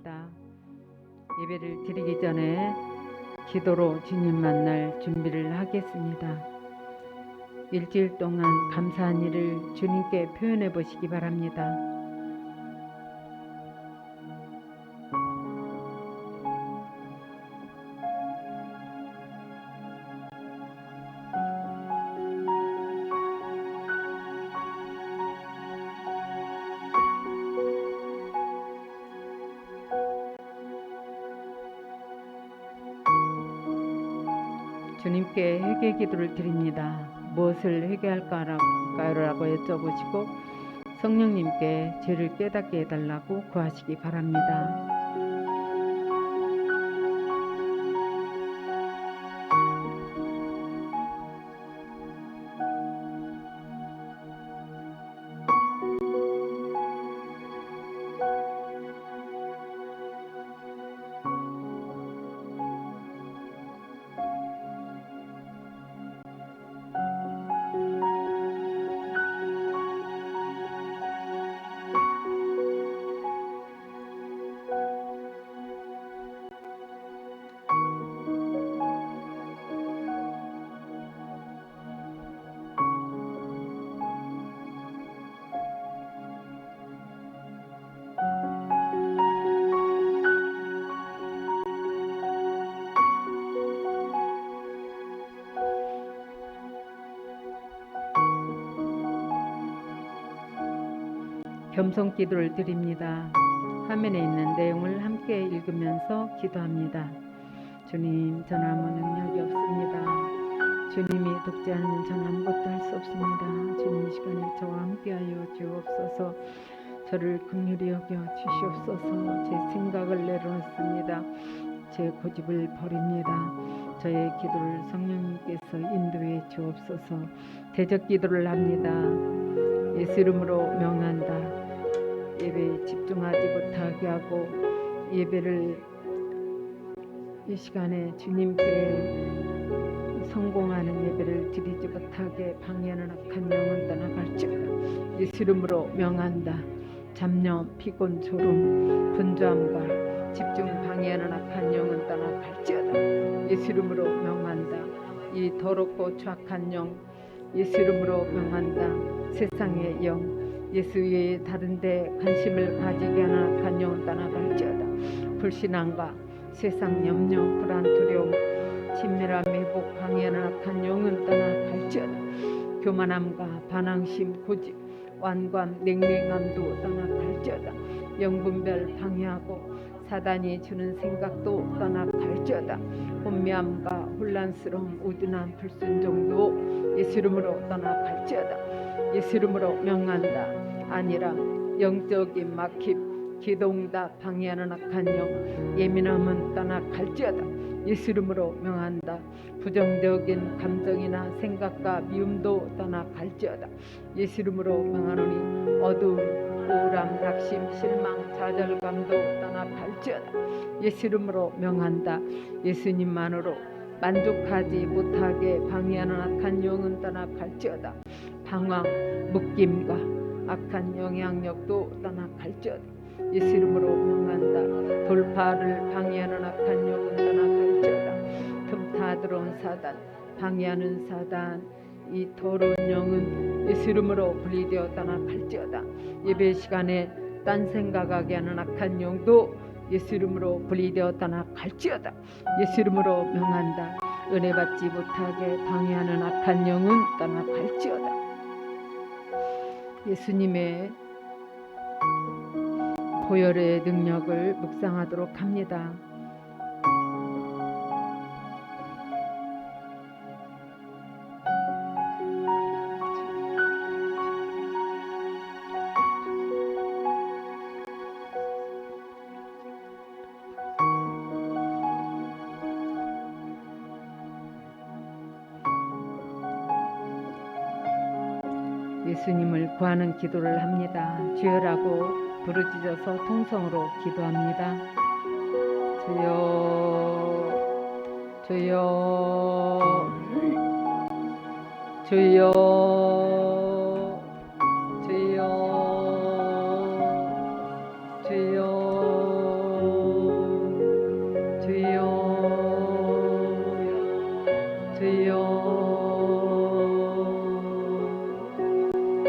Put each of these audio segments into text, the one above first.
바랍니다. 예배를 드리기 전에 기도로 주님 만날 준비를 하겠습니다. 일주일 동안 감사한 일을 주님께 표현해 보시기 바랍니다. 주님께 회개 기도를 드립니다. 무엇을 회개할까라고 여쭤보시고 성령님께 죄를 깨닫게 해달라고 구하시기 바랍니다. 겸손 기도를 드립니다. 화면에 있는 내용을 함께 읽으면서 기도합니다. 주님, 저는 아무 능력이 없습니다. 주님이 돕지 않으면 저는 아무것도 할 수 없습니다. 주님, 이 시간에 저와 함께하여 주옵소서. 저를 긍휼히 여겨 주시옵소서. 제 생각을 내려놓습니다. 제 고집을 버립니다. 저의 기도를 성령님께서 인도해 주옵소서. 대적 기도를 합니다. 예수 이름으로 명한다. 예배에 집중하지 못하게 하고 예배를 이 시간에 주님께 성공하는 예배를 드리지 못하게 방해하는 악한 영은 떠나갈지어다. 예수 이름으로 명한다. 잡념, 피곤, 졸음, 분주함과 집중 방해하는 악한 영은 떠나갈지어다. 예수 이름으로 명한다. 이 더럽고 추악한 영 예수 이름으로 명한다. 세상의 영 예수 외에 다른 데 관심을 가지게 하는 악한 영은 떠나갈지어다. 불신앙과 세상 염려, 불안, 두려움, 친밀함, 회복, 방해하는 악한 영은 떠나갈지어다. 교만함과 반항심, 고집, 완고함, 냉랭함도 떠나갈지어다. 영분별 방해하고 사단이 주는 생각도 떠나갈지어다. 혼미함과 혼란스러움, 우둔함, 불순종도 예수 이름으로 떠나갈지어다. 예수 이름으로 명한다. 아니라 영적인 막힘, 기도응답 방해하는 악한 영, 예민함은 떠나갈지어다. 예수 이름으로 명한다. 부정적인 감정이나 생각과 미움도 떠나갈지어다. 예수 이름으로 명하노니 어두움, 우울함, 낙심, 실망, 좌절감도 떠나갈지어다. 예수 이름으로 명한다. 예수님만으로 만족하지 못하게 방해하는 악한 영은 떠나갈지어다. 방황, 묶임과 악한 영향력도 떠나갈지어다. 예수 이름으로 명한다. 돌파를 방해하는 악한 영은 떠나갈지어다. 틈타 들어온 사단, 방해하는 사단, 이 더러운 영은 예수 이름으로 분리되어 떠나갈지어다. 예배 시간에 딴 생각하게 하는 악한 영도 예수 이름으로 분리되어 떠나갈지어다. 예수 이름으로 명한다. 은혜 받지 못하게 방해하는 악한 영은 떠나갈지어다. 예수님의 보혈의 능력을 묵상하도록 합니다. 예수님을 구하는 기도를 합니다. 주여라고 부르짖어서 통성으로 기도합니다. 주여, 주여, 주여, 주여, 주여, 주여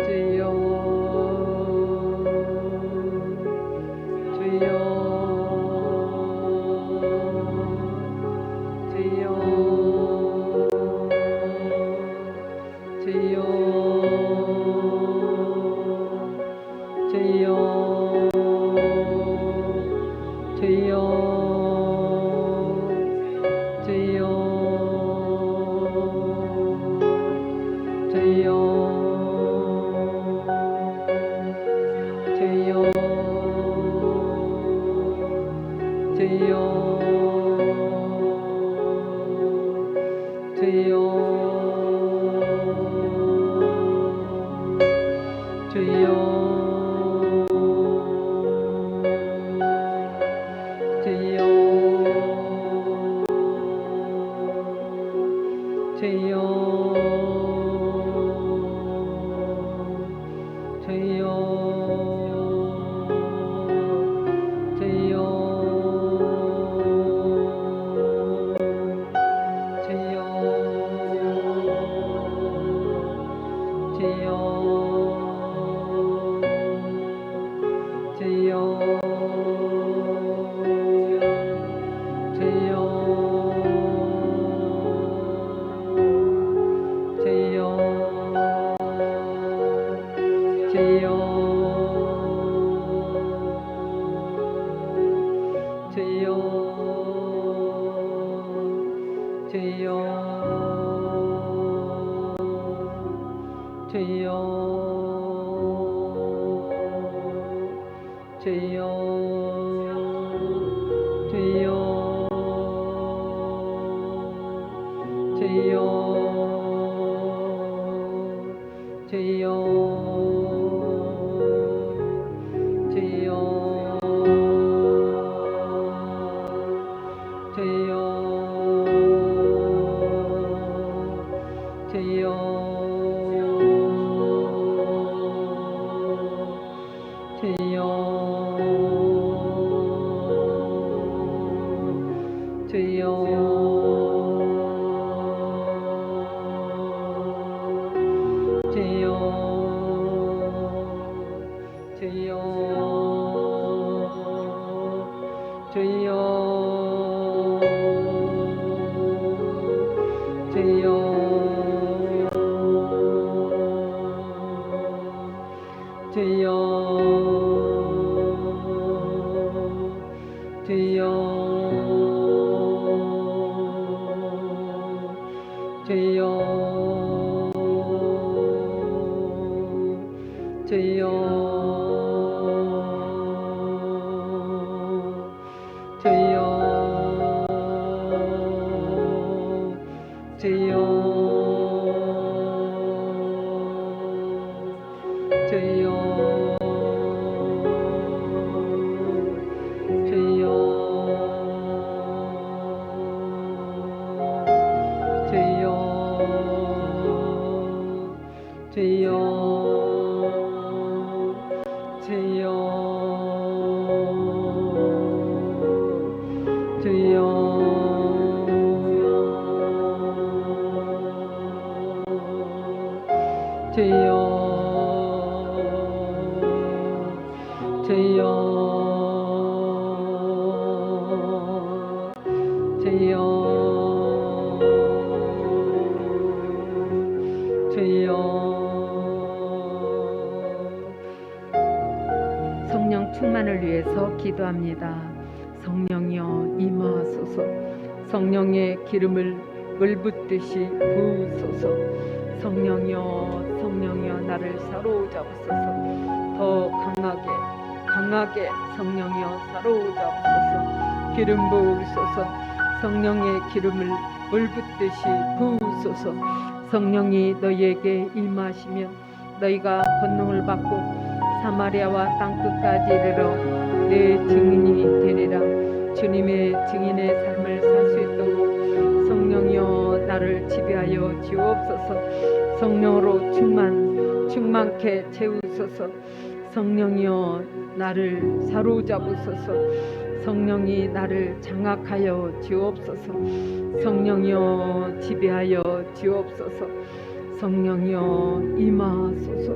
주여 주여 성령 충만을 위해서 기도합니다. 성령이여 임하소서. 성령의 기름을 물붓듯이 부으소서. 성령이여 나를 사로잡으소서. 더 강하게 성령이여 사로잡으소서. 기름 부으소서. 성령의 기름을 물붓듯이 부으소서. 성령이 너희에게 임하시면 너희가 권능을 받고 사마리아와 땅끝까지 이르러 내 증인이 되리라. 주님의 증인의 삶을 살 수 있도록 성령이여 나를 지배하여 주옵소서. 성령으로 충만케 채우소서. 성령이여 나를 사로잡으소서. 성령이 나를 장악하여 주옵소서. 성령이여 지배하여 주옵소서. 성령이여 임하소서.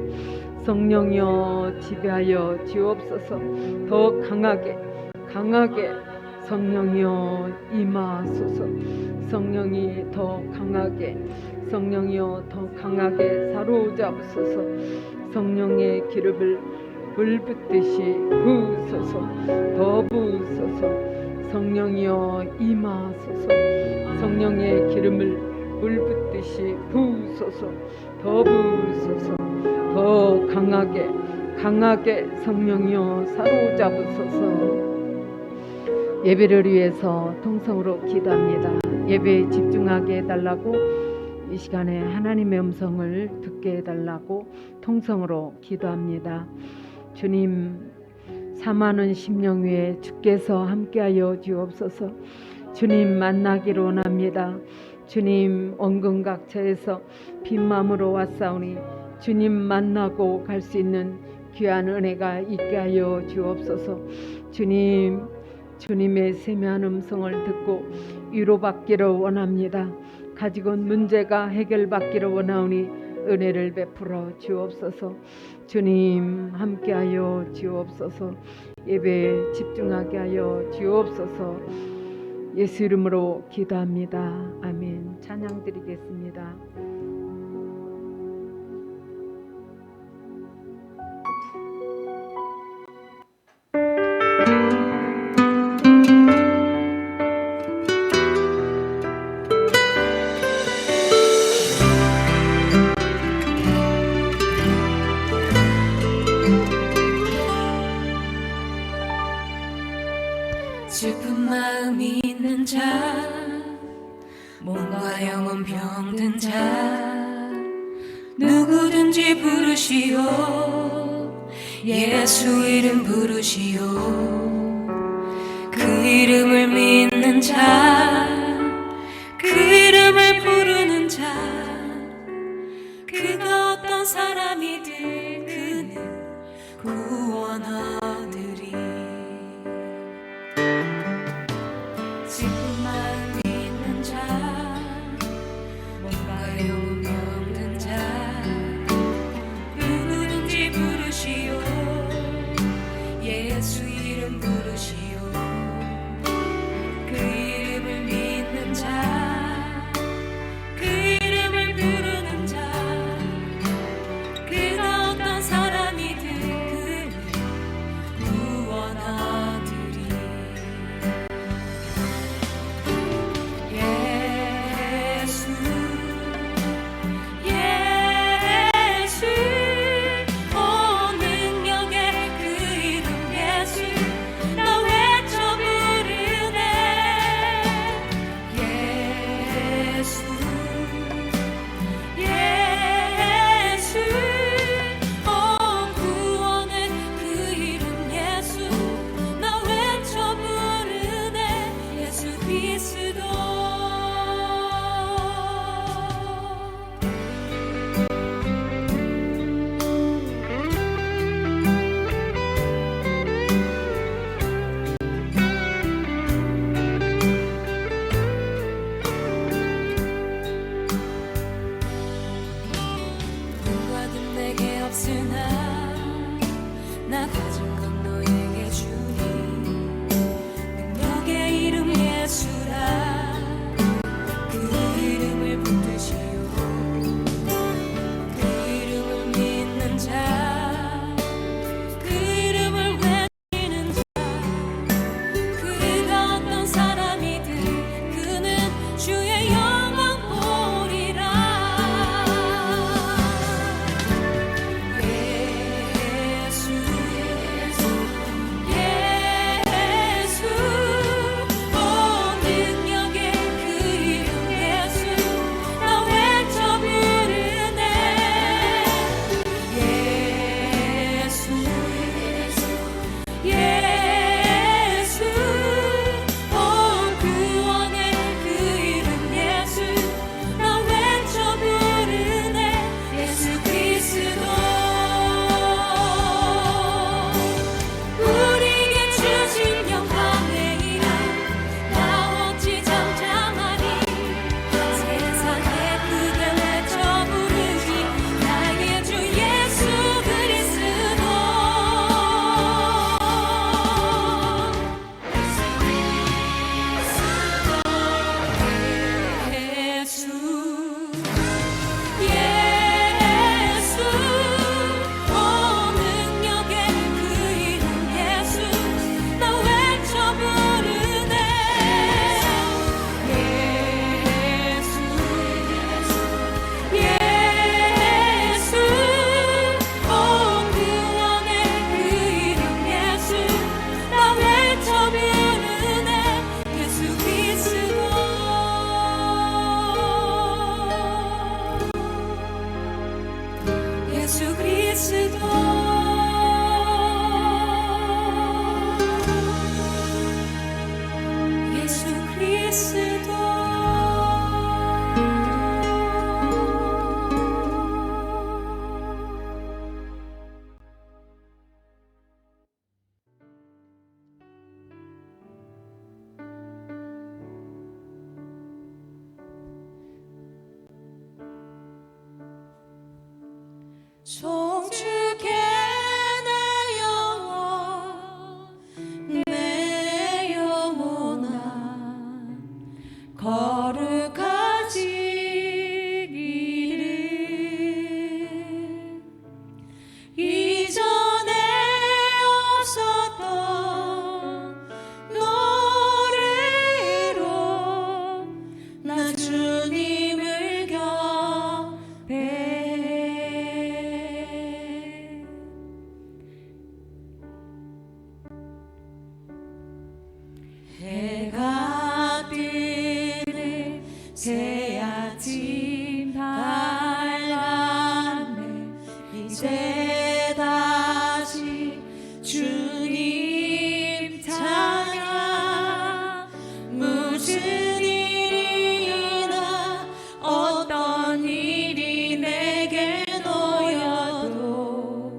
성령이여 지배하여 주옵소서. 더 강하게 성령이여 임하소서. 성령이 더 강하게, 성령이여 더 강하게 사로잡으소서. 성령의 기름을 물 붓듯이 부으소서. 더 부으소서. 성령이여 임하소서. 성령의 기름을 물 붓듯이 부으소서. 더 부으소서. 더 강하게 성령이여 사로잡으소서. 예배를 위해서 통성으로 기도합니다. 예배에 집중하게 해달라고, 이 시간에 하나님의 음성을 듣게 해달라고 통성으로 기도합니다. 주님, 사모하는 심령 위에 주께서 함께하여 주옵소서. 주님 만나기를 원합니다. 주님 원근각처에서 빈 마음으로 왔사오니 주님 만나고 갈 수 있는 귀한 은혜가 있게 하여 주옵소서. 주님의 세미한 음성을 듣고 위로받기를 원합니다. 가지고 온 문제가 해결받기를 원하오니 은혜를 베풀어 주옵소서. 주님 함께하여 주옵소서. 예배에 집중하게 하여 주옵소서. 예수 이름으로 기도합니다. 아멘. 찬양 드리겠습니다. 슬픈 마음이 있는 자, 몸과 영혼 병든 자, 누구든지 부르시오. 예수 이름 부르시오. 그 이름을 믿는 자, 그 이름을 부르는 자, 그가 어떤 사람이든 그는 구원 얻으리. 슬픈 마음 있는 자, 몸과 영혼 병든 자, 누구든지 부르시오. 예수 이름 부르시오. 그 이름을 송축해 내 영혼아 거룩하지기를 이전에 없었던 노래로 나 주님을 경배해. 해가 뜨는 새 아침 밝았네. 이제 다시 주님 찬양. 무슨 일이나 어떤 일이 내게 놓여도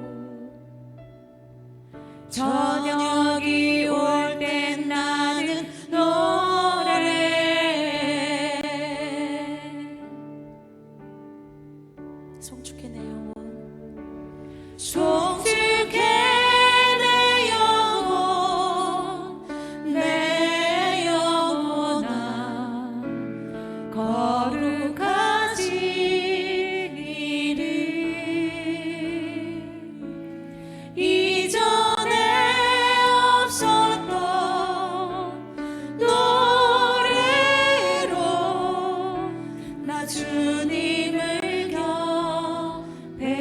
저녁이 올 땐 나는 노래. 송축해 내 영혼 송축해 내 영혼 내 영혼아 거룩하지기를 이전에 없었던 노래로 나 주님을 경배해.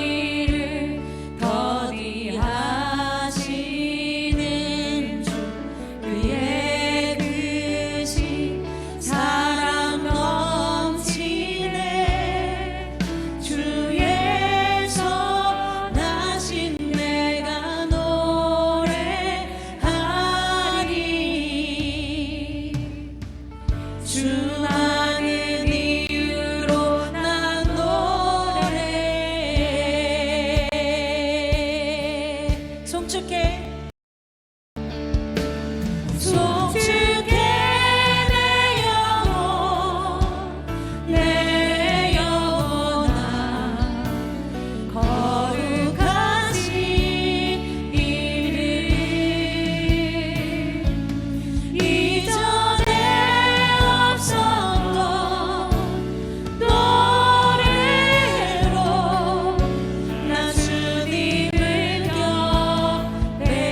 노하기를 더디하시는 주 그의 뜻이 사랑 넘치네. 주의 선하신 내가 노래하리. 주 많은 이유로 난 노래해. 송축해 송축해 내 영혼 내 영혼아 거룩하지기를 이전에 없었던 노래로 나 주님을 경배해.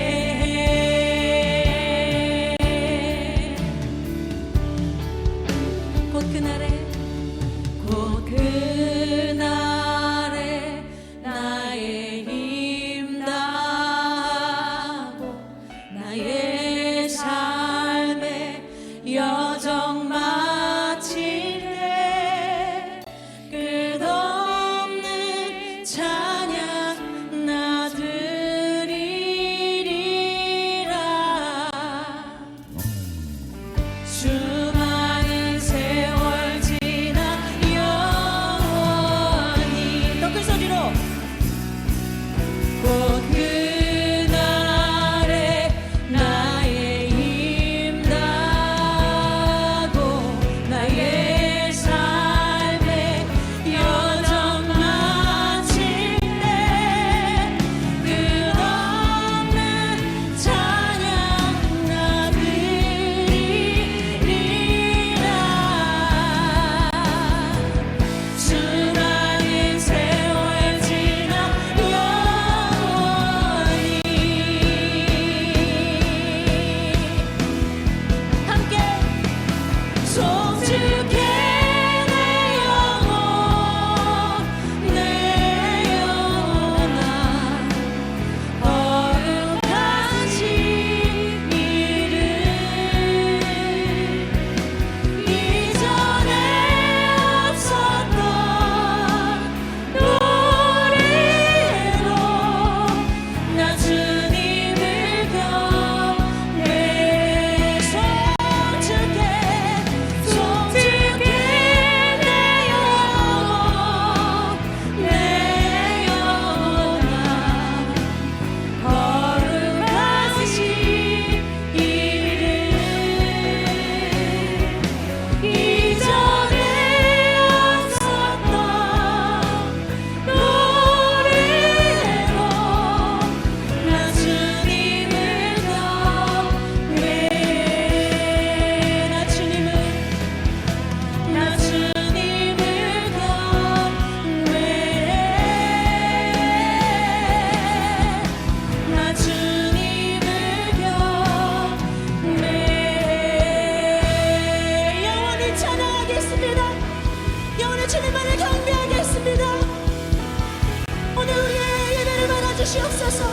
주옵소서.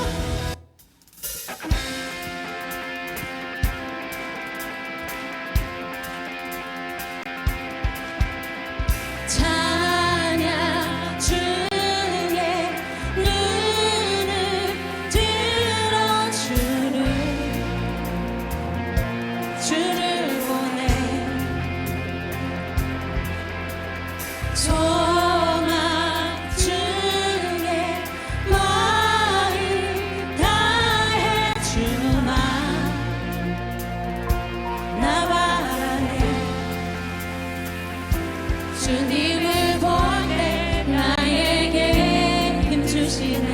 찬양 주의 눈을 들어 주를 보내 소망 주의 마음 다해 주마 나 바라네 주님을 볼 때 나에게 힘주시네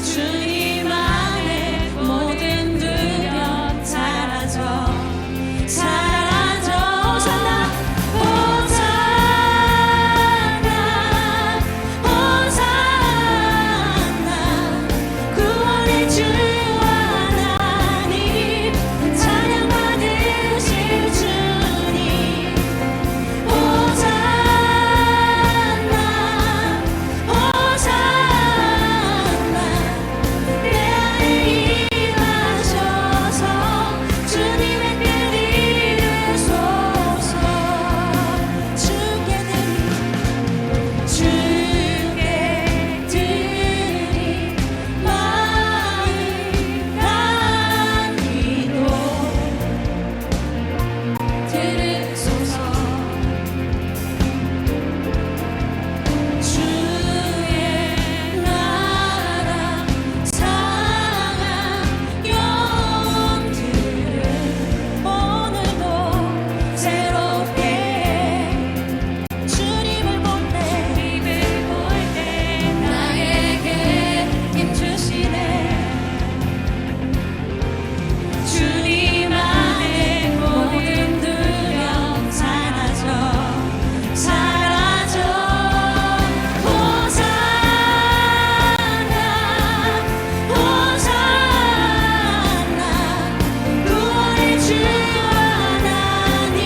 주님 안에 모든 두려움 사라져 호산나 호산나 호산나 구원의 주 하나님 찬양 받으실 주님 호산나 호산나 내 안에 임하셔서 주님의 뜻 이루소서 주께 드리 마음 간 기도 들으소서 주의 나라 상한 영들을 오늘도 새롭게 주님을 볼 때 나에게 힘주시네 주님 안에 모든 두려움 사라져 호산나 호산나 구원의 주 하나님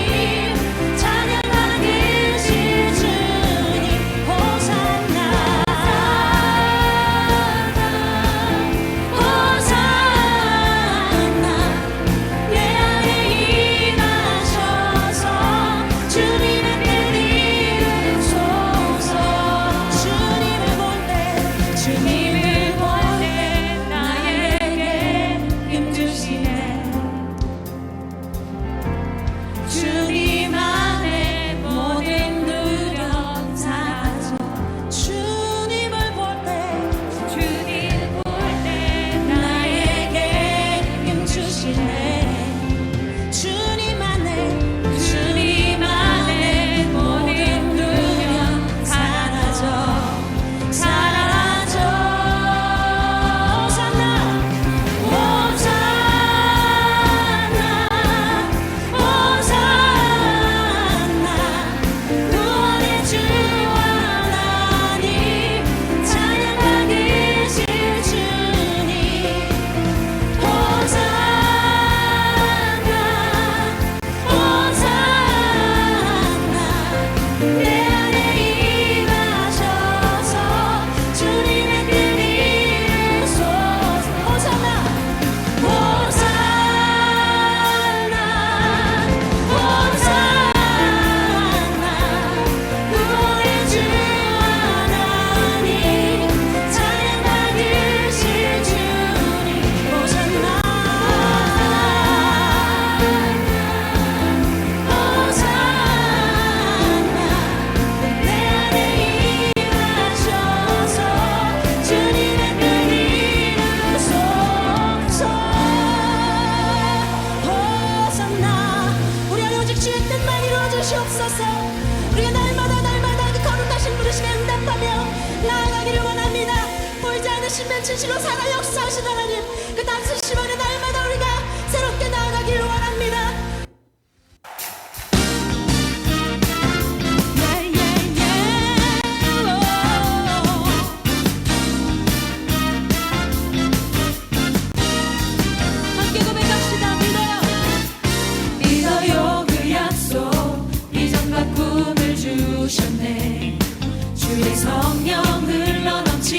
찬양 받으실 주님 호산나 호산나 내 안에 임하셔서 주님의 뜻 이루소서 주님을 볼 때 나에게 힘주시네 주님 안에 모든 두려움 사라져 주님을 볼 때 나에게 힘주시네 주님 안에 모든 두려움 사라져 호산나 호산나 구원의 주 하나님 찬양 받으실 주님 호산나 내 안에 임하셔서 주님의 뜻 이루소서 호산나 구원의 주 하나님 찬양 받으실 주님 호산나 내 안에 임하셔서 주님의 뜻 이루소서 호산나 우리 안에 오직 주의 뜻만 이루어주시옵소서 우리가 날마다 그 거룩하신 부르심에 응답하며 나아가기를 원합니다 보이지 않으시면 진실로 살아 역사하신 하나님 그 다스리심 안에 날마다 우리가 새롭게 나아가기를 원합니다 함께 고백합시다 믿어요 그 약속 비전과 꿈을 주셨네 주의 성령 흘러 넘치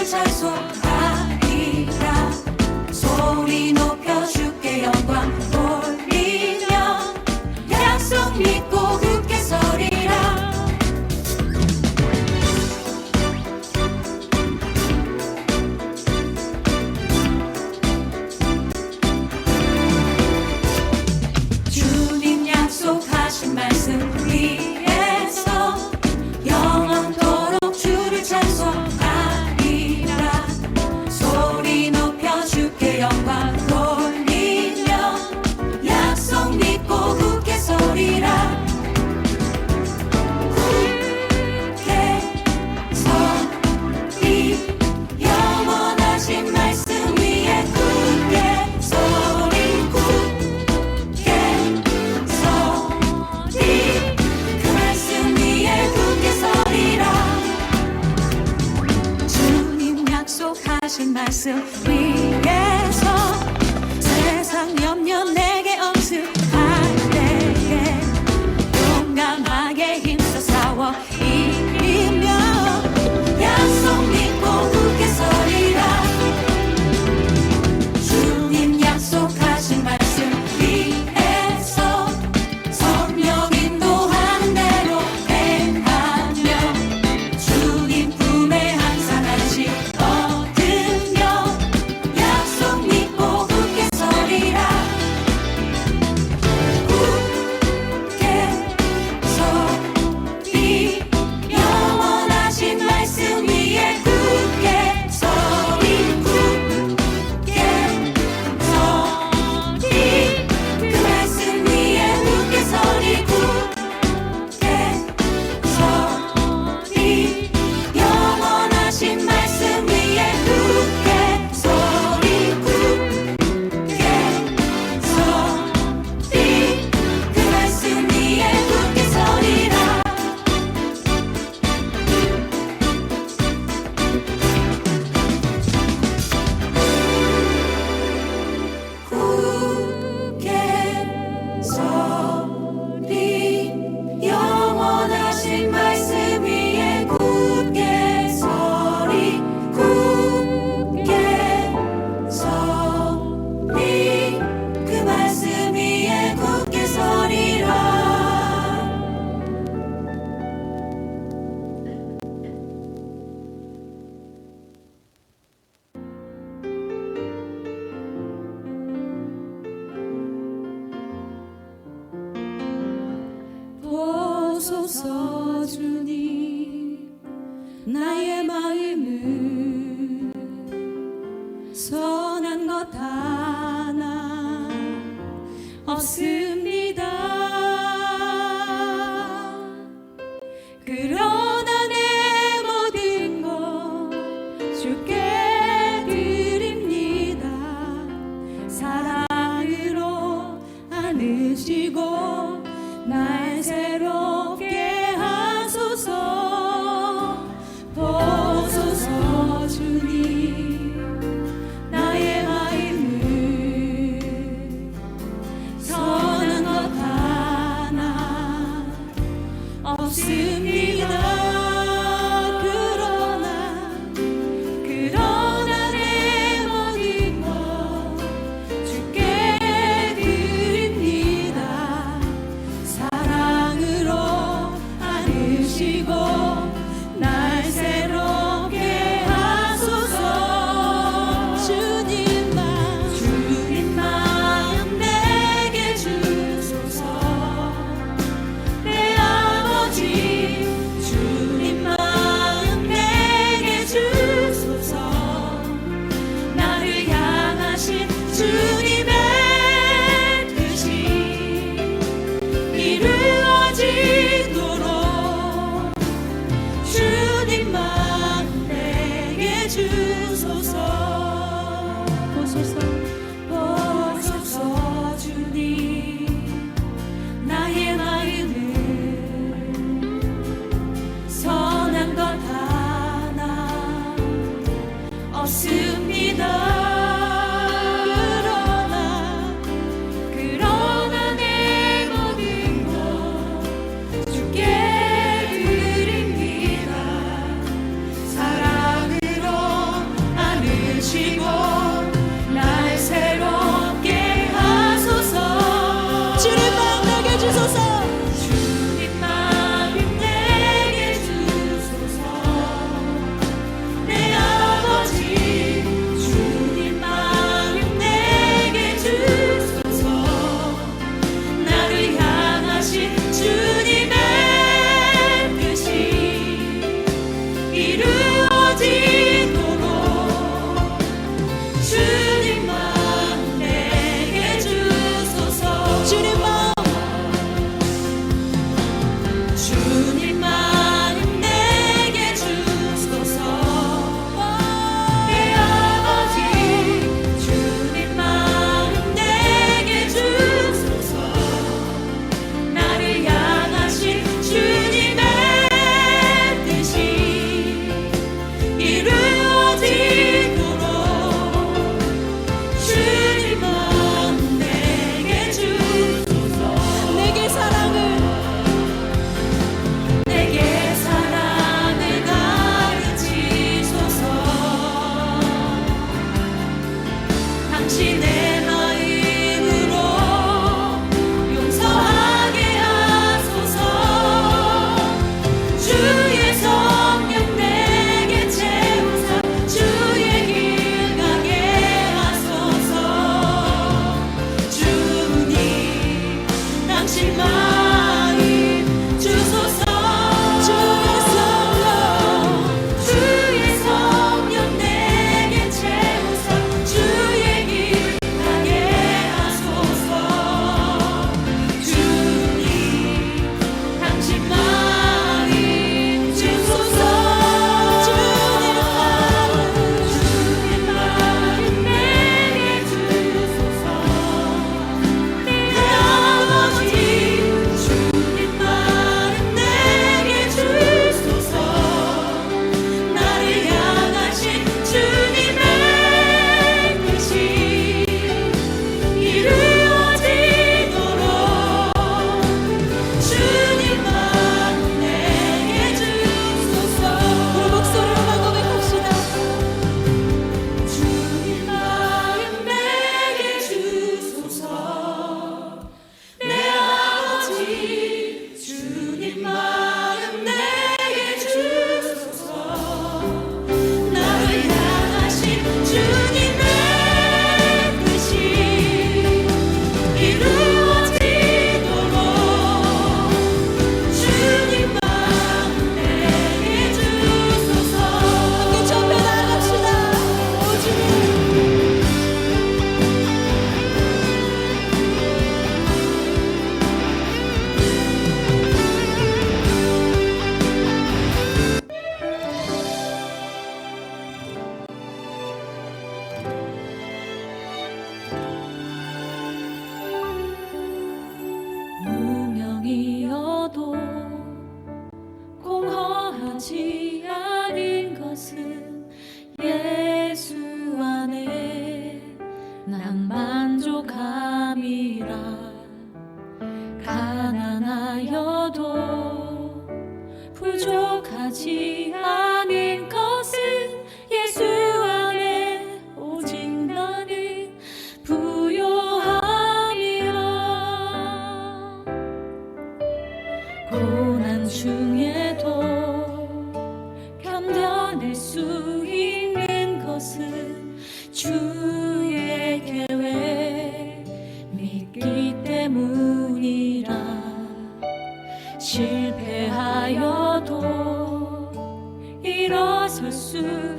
찬송하리라. 소리 높여 주께 영광 돌리며 약속 믿고 굳게 서리라. 주님 약속하신 말씀 위에서 영원토록 주를 찬송하리라. 소리 높여 주께 영광 돌리며 약속 믿고 굳게 서리라. 굳게 서리 영원하신 말씀 위에 굳게 서리. 굳게 서리 그 말씀 위에 굳게 서리라. 주님 약속하신 말씀 위에서 세상 염려 내게 엄습할 때에 용감하게 힘써 싸워 이기며 약속 믿고 굳게 서리라. 주님 약속하신 말씀 위에서 성령 인도하는 대로 행하며 주님 품에 항상 안식 얻으며 약속 믿고 굳게 서리라. 굳게 서리 영원하신 말씀 위에 굳게 서리. 굳게 서리 그 말씀 위에 굳게 서리. 굳게 서리 영원하신 말씀 위에 굳게 서리. 굳게 서리 그 말씀 위에 굳게 서리라. 굳게 서리 영원하신 말씀 위에 굳게 서리. 굳게 서리 그 말씀 위에 굳게 서리라. 보소서 주님 나의 마음을 선한 것 하나 없습니다. 그러나 내 모든 것 주께 드립니다. 사랑으로 안으시고 날 새롭게 하소서. 보소서 주님 나의 마음을 선한 것 하나 없습니다. 그러나 내 모든 것 주께 드립니다. 사랑으로 안으시고 날 새롭게 하소서. 주님 마음 내게 주소서. 내 아버지 주님 마음 내게 주소서. 나를 향하신 주님의 뜻이 이루어지도록 주님 마음 내게 주소서. 보소서 주님 나의 마음을 선한 것 하나 없습니다. 그러나 내 모든 것 주께 드립니다. 사랑으로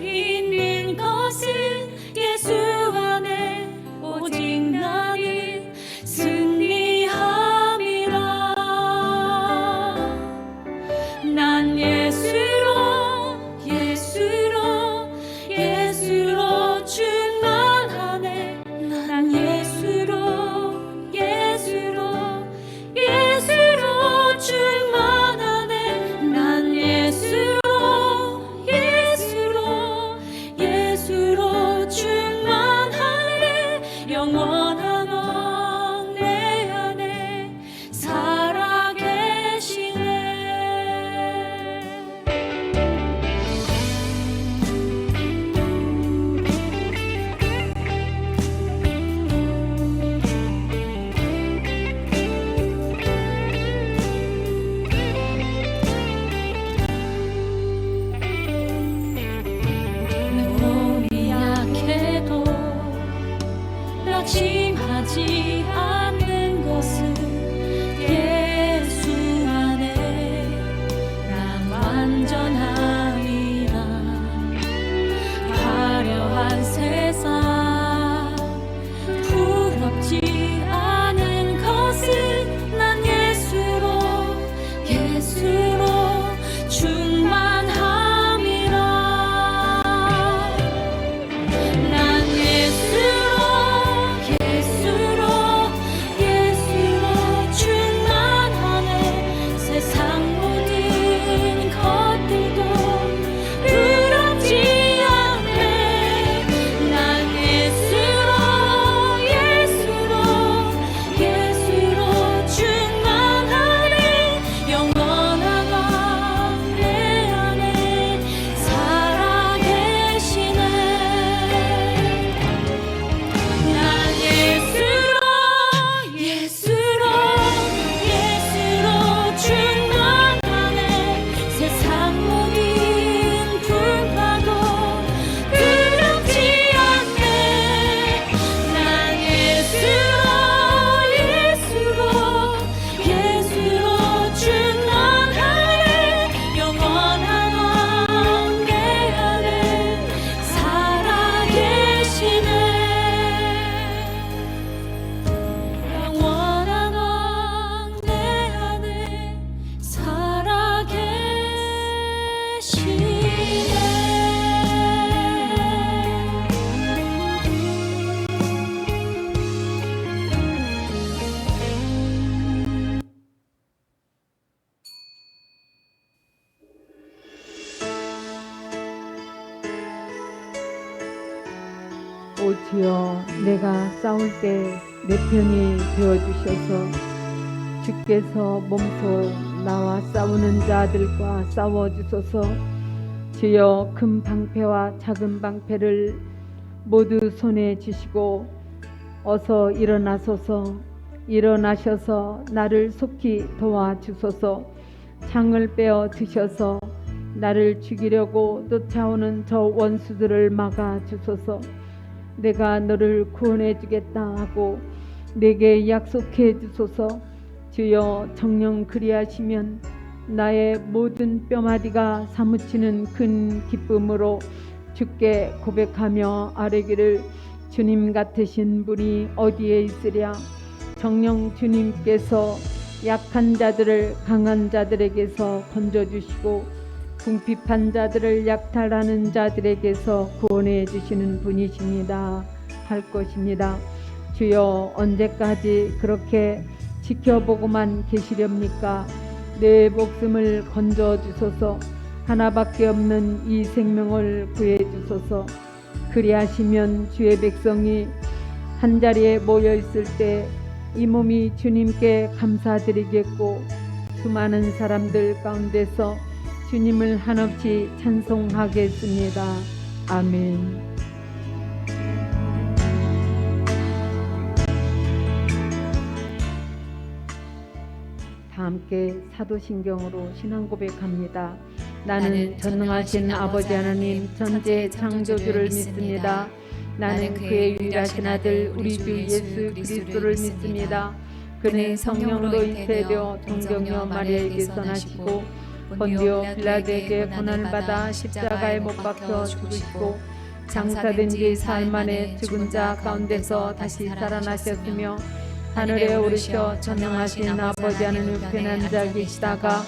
있는 것은 예수 안에 오직 나는 승리함이라. 난 예수로 충만하네. 난 예수로 충만하네. 난 예수로 충만하네. 영원한 왕 내 안에 살아 계시네. 몸이 약해도 낙심하지 않는 것은 예수 안에 난 완전함이라. 화려한 세상 부럽지 않은 것은 난 예수로 충만함이라. 난 예수로 충만하네. 세상 모든 것들도 부럽지 않네. 난 예수로 충만하네. 영원한 왕 내 안에 살아 계시네. 난 예수로 충만하네. 세상 모든 풍파도 두렵지 않네. 난 예수로 충만하네. 영원한 왕 내 안에 살아 계시네. 영원한 왕 내 안에 살아 계시네. 오 주여, 내가 싸울 때 내 편이 되어주셔서 주께서 몸소 나와 싸우는 자들과 싸워주소서. 주여, 큰 방패와 작은 방패를 모두 손에 쥐시고 어서 일어나셔서 나를 속히 도와주소서. 창을 빼어 드셔서 나를 죽이려고 쫓아오는 저 원수들을 막아주소서. 내가 너를 구원해 주겠다 하고 내게 약속해 주소서. 주여, 정녕 그리하시면 나의 모든 뼈마디가 사무치는 큰 기쁨으로 주께 고백하며 아뢰기를, 주님 같으신 분이 어디에 있으랴. 정녕 주님께서 약한 자들을 강한 자들에게서 건져주시고 궁핍한 자들을 약탈하는 자들에게서 구원해 주시는 분이십니다 할 것입니다. 주여, 언제까지 그렇게 지켜보고만 계시렵니까? 내 목숨을 건져주소서. 하나밖에 없는 이 생명을 구해주소서. 그리하시면 주의 백성이 한자리에 모여있을 때 이 몸이 주님께 감사드리겠고 수많은 사람들 가운데서 주님을 한없이 찬송하겠습니다. 아멘. 다 함께 사도신경으로 신앙 고백합니다. 나는 전능하신 아버지 하나님 전지의 창조주를 믿습니다. 나는 그의 유일하신 아들 우리 주 예수 그리스도를 믿습니다. 그는 성령으로 잉태되어 동정녀 마리아에게서 나시고 본디오 빌라도에게 고난을 받아 십자가에 못 박혀 죽으시고 장사된 지 사흘 만에 죽은 자 가운데서 다시 살아나셨으며 하늘에 오르셔 전능하신 아버지 하나님 우편에 앉아 계시다가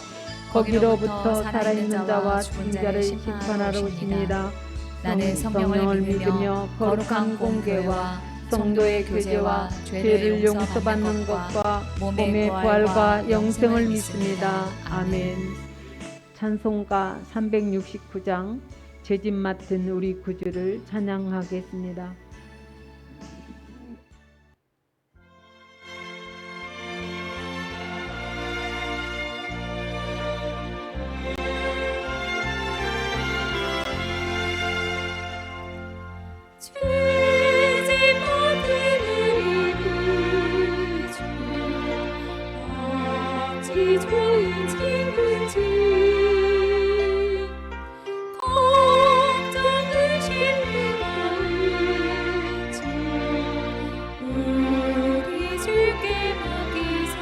거기로부터 살아있는 자와 죽은 자를 심판하러 오십니다. 나는 성령을 믿으며 거룩한 공개와 성도의 교제와 죄를 용서받는 것과 몸의 부활과 영생을 믿습니다. 아멘. 찬송가 369장 죄짐 맡은 우리 구주를 찬양하겠습니다. 좋은 친구지 걱정을 싣는 마음이지 우리 주께 맡기세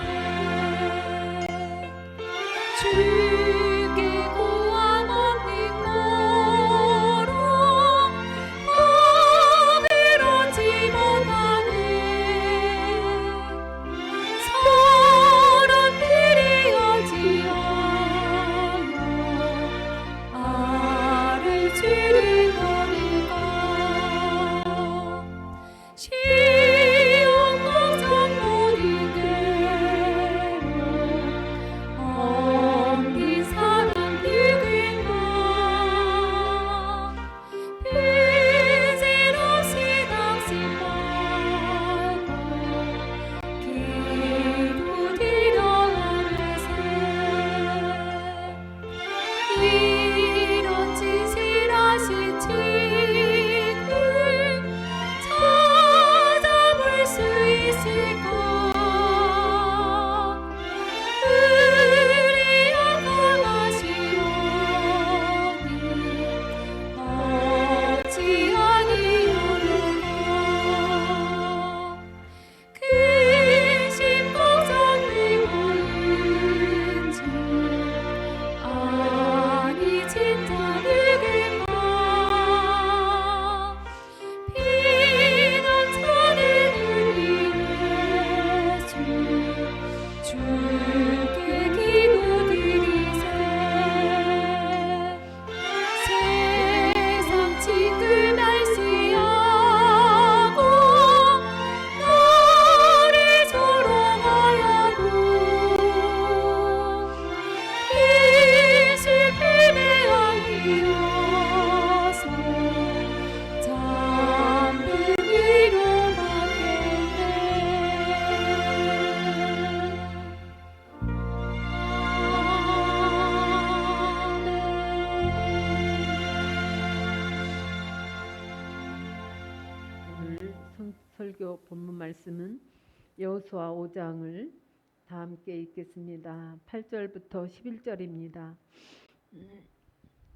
주께 고함 없는 거로 마음을 얻지 못하네 사람들이 어찌하여 아를 줄을 버릴까 시험 걱정 모든 대로 엄빈 사람 누군가 빚을 없이 당신 말고 기도드려 이런 짓을 하신 친구 찾아볼 수 있을까 우리 악함하시오니 어찌 아니오는가 근심 걱정을 뭐인지 아니 진짜 누군가 피난처를 울리네 주께 기도드리세 세상 친구 날씨하고 나를 조롱하여도 이 슬픔에 안기어서 잠든 오늘 설교 본문 말씀은 여호수아 5장을 다 함께 읽겠습니다. 8절부터 11절입니다.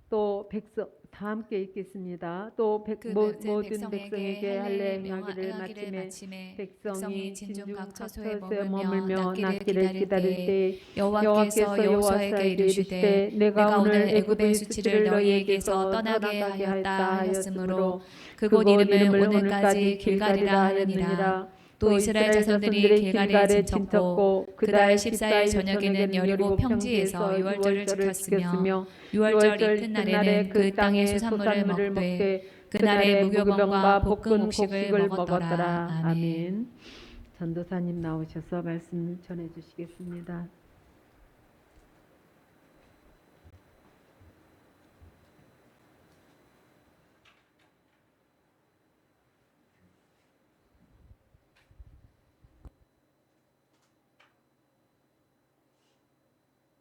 또 백성 다 함께 읽겠습니다. 또 모든 백성에게 할례 명하기를 마침에 백성이 진중 각 처소에 머물며 낫기를 기다릴 때 여호와께서 여호수아에게 이르시되 내가 오늘 애굽의 수치를 너희에게서 떠나게 하였다 하였으므로 그곳 이름을 오늘까지 길갈이라 하느니라. 또 이스라엘 자손들이 길갈에 진쳤고 그달 14일 저녁에는 여리고 평지에서 유월절을 지켰으며 유월절 이튿날에는 그 땅의 수산물을 먹되 그날에 무교병과 볶은 곡식을 먹었더라. 아멘. 전도사님 나오셔서 말씀 전해 주시겠습니다.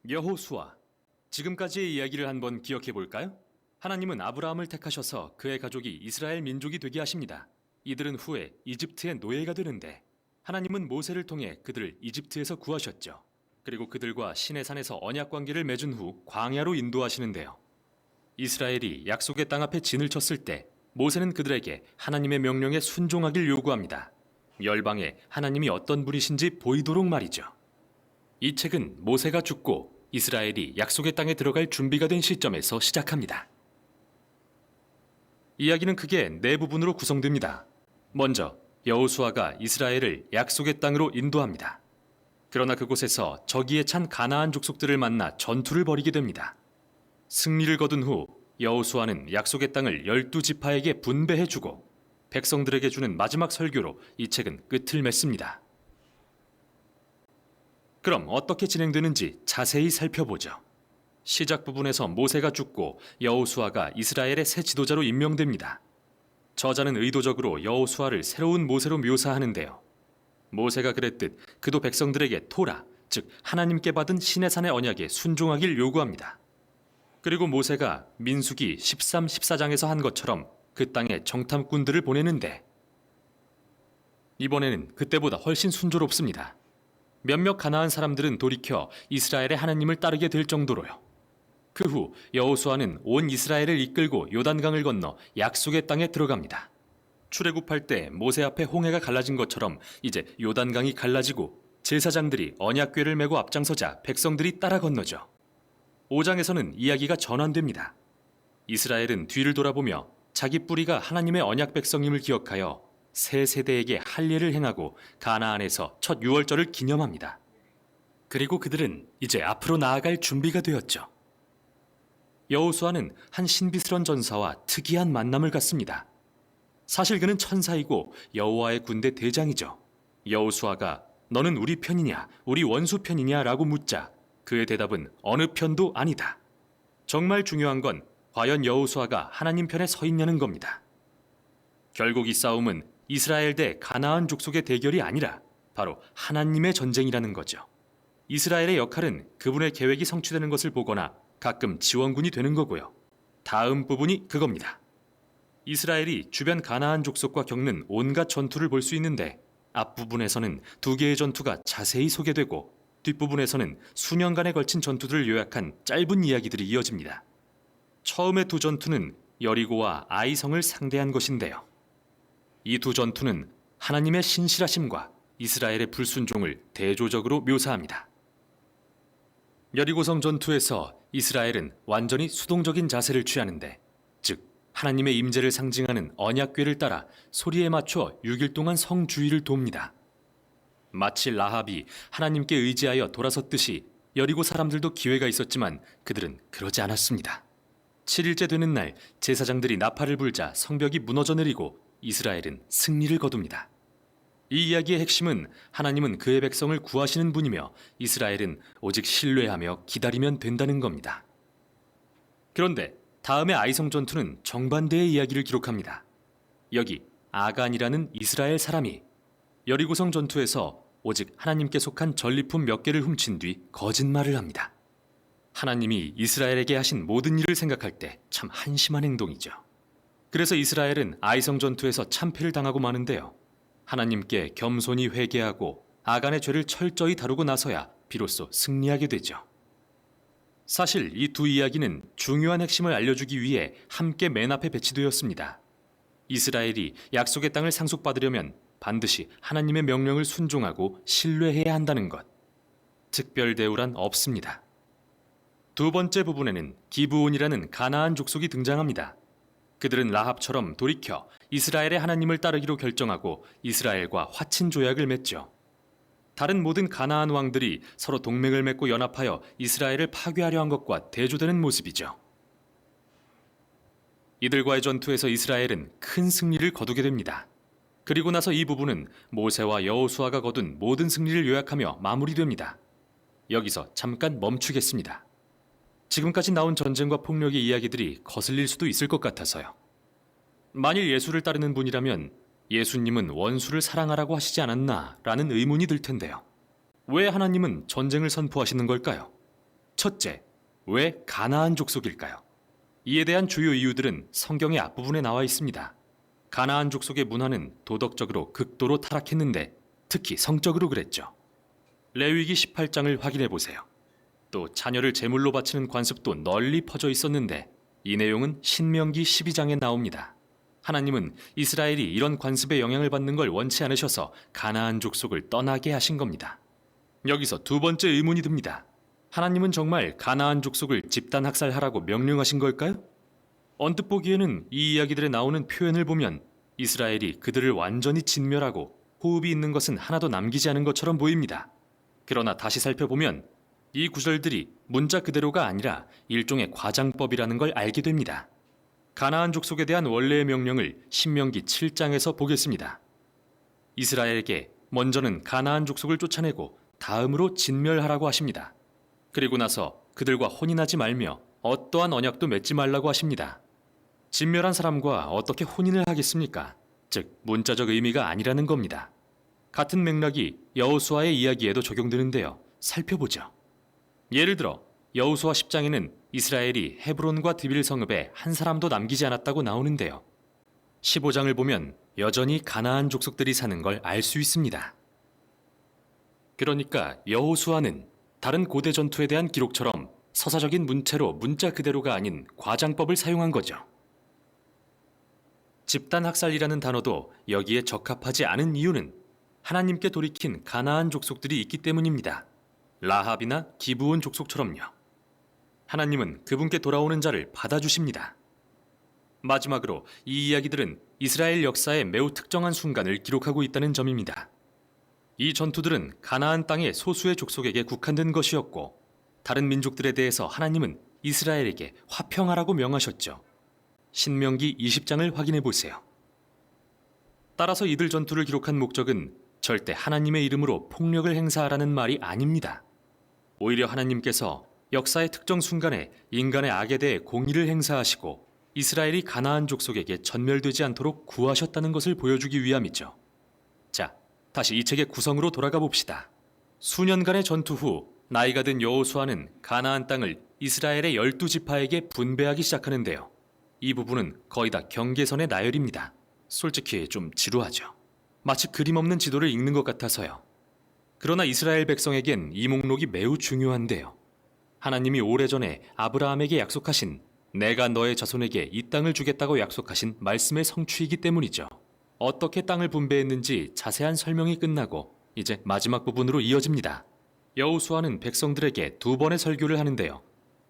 여호수아, 지금까지의 이야기를 한번 기억해 볼까요? 하나님은 아브라함을 택하셔서 그의 가족이 이스라엘 민족이 되게 하십니다. 이들은 후에 이집트의 노예가 되는데 하나님은 모세를 통해 그들을 이집트에서 구하셨죠. 그리고 그들과 시내산에서 언약 관계를 맺은 후 광야로 인도하시는데요. 이스라엘이 약속의 땅 앞에 진을 쳤을 때 모세는 그들에게 하나님의 명령에 순종하길 요구합니다. 열방에 하나님이 어떤 분이신지 보이도록 말이죠. 이 책은 모세가 죽고 이스라엘이 약속의 땅에 들어갈 준비가 된 시점에서 시작합니다. 이야기는 크게 네 부분으로 구성됩니다. 먼저 여호수아가 이스라엘을 약속의 땅으로 인도합니다. 그러나 그곳에서 적이에 찬 가나안 족속들을 만나 전투를 벌이게 됩니다. 승리를 거둔 후 여호수아는 약속의 땅을 12지파에게 분배해주고 백성들에게 주는 마지막 설교로 이 책은 끝을 맺습니다. 그럼 어떻게 진행되는지 자세히 살펴보죠. 시작 부분에서 모세가 죽고 여호수아가 이스라엘의 새 지도자로 임명됩니다. 저자는 의도적으로 여호수아를 새로운 모세로 묘사하는데요. 모세가 그랬듯 그도 백성들에게 토라, 즉 하나님께 받은 시내산의 언약에 순종하길 요구합니다. 그리고 모세가 민수기 13, 14장에서 한 것처럼 그 땅에 정탐꾼들을 보내는데 이번에는 그때보다 훨씬 순조롭습니다. 몇몇 가나안 사람들은 돌이켜 이스라엘의 하나님을 따르게 될 정도로요. 그 후 여호수아는 온 이스라엘을 이끌고 요단강을 건너 약속의 땅에 들어갑니다. 출애굽할 때 모세 앞에 홍해가 갈라진 것처럼 이제 요단강이 갈라지고 제사장들이 언약궤를 메고 앞장서자 백성들이 따라 건너죠. 5장에서는 이야기가 전환됩니다. 이스라엘은 뒤를 돌아보며 자기 뿌리가 하나님의 언약 백성임을 기억하여 새 세대에게 할례를 행하고 가나안에서 첫 유월절을 기념합니다. 그리고 그들은 이제 앞으로 나아갈 준비가 되었죠. 여호수아는 한 신비스런 전사와 특이한 만남을 갖습니다. 사실 그는 천사이고 여호와의 군대 대장이죠. 여호수아가 너는 우리 편이냐 우리 원수 편이냐 라고 묻자 그의 대답은 어느 편도 아니다. 정말 중요한 건 과연 여호수아가 하나님 편에 서 있냐는 겁니다. 결국 이 싸움은 이스라엘 대 가나안 족속의 대결이 아니라 바로 하나님의 전쟁이라는 거죠. 이스라엘의 역할은 그분의 계획이 성취되는 것을 보거나 가끔 지원군이 되는 거고요. 다음 부분이 그겁니다. 이스라엘이 주변 가나안 족속과 겪는 온갖 전투를 볼 수 있는데 앞부분에서는 두 개의 전투가 자세히 소개되고 뒷부분에서는 수년간에 걸친 전투들을 요약한 짧은 이야기들이 이어집니다. 처음의 두 전투는 여리고와 아이성을 상대한 것인데요. 이 두 전투는 하나님의 신실하심과 이스라엘의 불순종을 대조적으로 묘사합니다. 여리고성 전투에서 이스라엘은 완전히 수동적인 자세를 취하는데, 즉 하나님의 임재를 상징하는 언약궤를 따라 소리에 맞춰 6일 동안 성 주위를 돕니다. 마치 라합이 하나님께 의지하여 돌아섰듯이 여리고 사람들도 기회가 있었지만 그들은 그러지 않았습니다. 7일째 되는 날 제사장들이 나팔을 불자 성벽이 무너져 내리고 이스라엘은 승리를 거둡니다. 이 이야기의 핵심은 하나님은 그의 백성을 구하시는 분이며 이스라엘은 오직 신뢰하며 기다리면 된다는 겁니다. 그런데 다음의 아이성 전투는 정반대의 이야기를 기록합니다. 여기 아간이라는 이스라엘 사람이 여리고성 전투에서 오직 하나님께 속한 전리품 몇 개를 훔친 뒤 거짓말을 합니다. 하나님이 이스라엘에게 하신 모든 일을 생각할 때 참 한심한 행동이죠. 그래서 이스라엘은 아이성 전투에서 참패를 당하고 마는데요. 하나님께 겸손히 회개하고 아간의 죄를 철저히 다루고 나서야 비로소 승리하게 되죠. 사실 이 두 이야기는 중요한 핵심을 알려주기 위해 함께 맨 앞에 배치되었습니다. 이스라엘이 약속의 땅을 상속받으려면 반드시 하나님의 명령을 순종하고 신뢰해야 한다는 것. 특별 대우란 없습니다. 두 번째 부분에는 기브온이라는 가나안 족속이 등장합니다. 그들은 라합처럼 돌이켜 이스라엘의 하나님을 따르기로 결정하고 이스라엘과 화친 조약을 맺죠. 다른 모든 가나안 왕들이 서로 동맹을 맺고 연합하여 이스라엘을 파괴하려 한 것과 대조되는 모습이죠. 이들과의 전투에서 이스라엘은 큰 승리를 거두게 됩니다. 그리고 나서 이 부분은 모세와 여호수아가 거둔 모든 승리를 요약하며 마무리됩니다. 여기서 잠깐 멈추겠습니다. 지금까지 나온 전쟁과 폭력의 이야기들이 거슬릴 수도 있을 것 같아서요. 만일 예수를 따르는 분이라면 예수님은 원수를 사랑하라고 하시지 않았나 라는 의문이 들 텐데요. 왜 하나님은 전쟁을 선포하시는 걸까요? 첫째, 왜 가나안 족속일까요? 이에 대한 주요 이유들은 성경의 앞부분에 나와 있습니다. 가나안 족속의 문화는 도덕적으로 극도로 타락했는데 특히 성적으로 그랬죠. 레위기 18장을 확인해 보세요. 또 자녀를 제물로 바치는 관습도 널리 퍼져 있었는데 이 내용은 신명기 12장에 나옵니다. 하나님은 이스라엘이 이런 관습의 영향을 받는 걸 원치 않으셔서 가나안 족속을 떠나게 하신 겁니다. 여기서 두 번째 의문이 듭니다. 하나님은 정말 가나안 족속을 집단 학살하라고 명령하신 걸까요? 언뜻 보기에는 이 이야기들에 나오는 표현을 보면 이스라엘이 그들을 완전히 진멸하고 호흡이 있는 것은 하나도 남기지 않은 것처럼 보입니다. 그러나 다시 살펴보면 이 구절들이 문자 그대로가 아니라 일종의 과장법이라는 걸 알게 됩니다. 가나안 족속에 대한 원래의 명령을 신명기 7장에서 보겠습니다. 이스라엘에게 먼저는 가나안 족속을 쫓아내고 다음으로 진멸하라고 하십니다. 그리고 나서 그들과 혼인하지 말며 어떠한 언약도 맺지 말라고 하십니다. 진멸한 사람과 어떻게 혼인을 하겠습니까? 즉 문자적 의미가 아니라는 겁니다. 같은 맥락이 여호수아의 이야기에도 적용되는데요. 살펴보죠. 예를 들어 여호수아 10장에는 이스라엘이 헤브론과 드빌 성읍에 한 사람도 남기지 않았다고 나오는데요. 15장을 보면 여전히 가나안 족속들이 사는 걸 알 수 있습니다. 그러니까 여호수아는 다른 고대 전투에 대한 기록처럼 서사적인 문체로 문자 그대로가 아닌 과장법을 사용한 거죠. 집단 학살이라는 단어도 여기에 적합하지 않은 이유는 하나님께 돌이킨 가나안 족속들이 있기 때문입니다. 라합이나 기브온 족속처럼요. 하나님은 그분께 돌아오는 자를 받아주십니다. 마지막으로 이 이야기들은 이스라엘 역사의 매우 특정한 순간을 기록하고 있다는 점입니다. 이 전투들은 가나안 땅의 소수의 족속에게 국한된 것이었고 다른 민족들에 대해서 하나님은 이스라엘에게 화평하라고 명하셨죠. 신명기 20장을 확인해 보세요. 따라서 이들 전투를 기록한 목적은 절대 하나님의 이름으로 폭력을 행사하라는 말이 아닙니다. 오히려 하나님께서 역사의 특정 순간에 인간의 악에 대해 공의를 행사하시고 이스라엘이 가나안 족속에게 전멸되지 않도록 구하셨다는 것을 보여주기 위함이죠. 자, 다시 이 책의 구성으로 돌아가 봅시다. 수년간의 전투 후 나이가 든 여호수아는 가나안 땅을 이스라엘의 12지파에게 분배하기 시작하는데요. 이 부분은 거의 다 경계선의 나열입니다. 솔직히 좀 지루하죠. 마치 그림 없는 지도를 읽는 것 같아서요. 그러나 이스라엘 백성에겐 이 목록이 매우 중요한데요. 하나님이 오래전에 아브라함에게 약속하신 내가 너의 자손에게 이 땅을 주겠다고 약속하신 말씀의 성취이기 때문이죠. 어떻게 땅을 분배했는지 자세한 설명이 끝나고 이제 마지막 부분으로 이어집니다. 여호수아는 백성들에게 2번의 설교를 하는데요.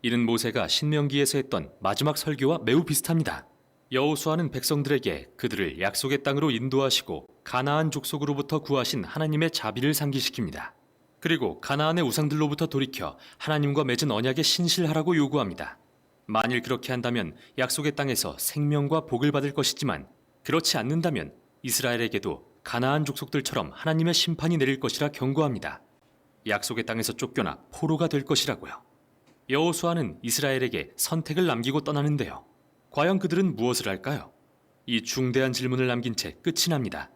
이는 모세가 신명기에서 했던 마지막 설교와 매우 비슷합니다. 여호수아는 백성들에게 그들을 약속의 땅으로 인도하시고 가나안 족속으로부터 구하신 하나님의 자비를 상기시킵니다. 그리고 가나안의 우상들로부터 돌이켜 하나님과 맺은 언약에 신실하라고 요구합니다. 만일 그렇게 한다면 약속의 땅에서 생명과 복을 받을 것이지만 그렇지 않는다면 이스라엘에게도 가나안 족속들처럼 하나님의 심판이 내릴 것이라 경고합니다. 약속의 땅에서 쫓겨나 포로가 될 것이라고요. 여호수아는 이스라엘에게 선택을 남기고 떠나는데요. 과연 그들은 무엇을 할까요? 이 중대한 질문을 남긴 채 끝이 납니다.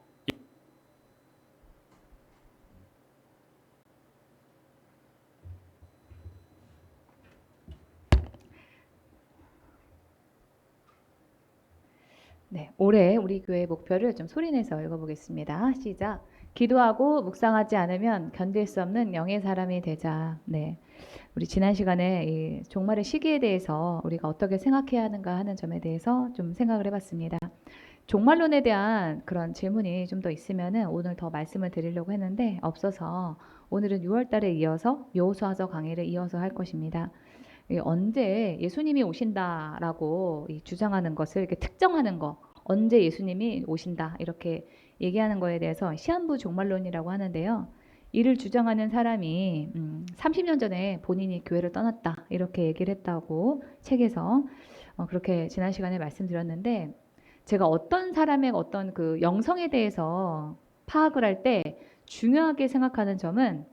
네, 올해 우리 교회 목표를 좀 소리내서 읽어보겠습니다. 시작. 기도하고 묵상하지 않으면 견딜 수 없는 영의 사람이 되자. 네, 우리 지난 시간에 이 종말의 시기에 대해서 우리가 어떻게 생각해야 하는가 하는 점에 대해서 좀 생각을 해봤습니다. 종말론에 대한 그런 질문이 좀 더 있으면은 오늘 더 말씀을 드리려고 했는데 없어서 오늘은 6월 달에 이어서 여호수아서 강의를 이어서 할 것입니다. 언제 예수님이 오신다라고 주장하는 것을 이렇게 특정하는 거, 언제 예수님이 오신다 이렇게 얘기하는 거에 대해서 시한부 종말론이라고 하는데요. 이를 주장하는 사람이 30년 전에 본인이 교회를 떠났다 이렇게 얘기를 했다고 책에서 그렇게 지난 시간에 말씀드렸는데 제가 어떤 사람의 어떤 그 영성에 대해서 파악을 할 때 중요하게 생각하는 점은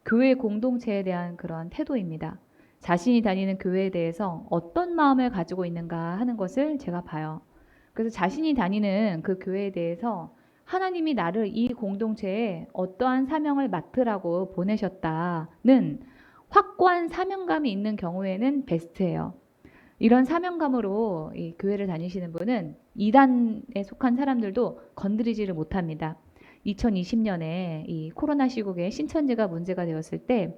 교회 공동체에 대한 그러한 태도입니다. 자신이 다니는 교회에 대해서 어떤 마음을 가지고 있는가 하는 것을 제가 봐요. 그래서 자신이 다니는 그 교회에 대해서 하나님이 나를 이 공동체에 어떠한 사명을 맡으라고 보내셨다는 확고한 사명감이 있는 경우에는 베스트예요. 이런 사명감으로 이 교회를 다니시는 분은 이단에 속한 사람들도 건드리지를 못합니다. 2020년에 이 코로나 시국에 신천지가 문제가 되었을 때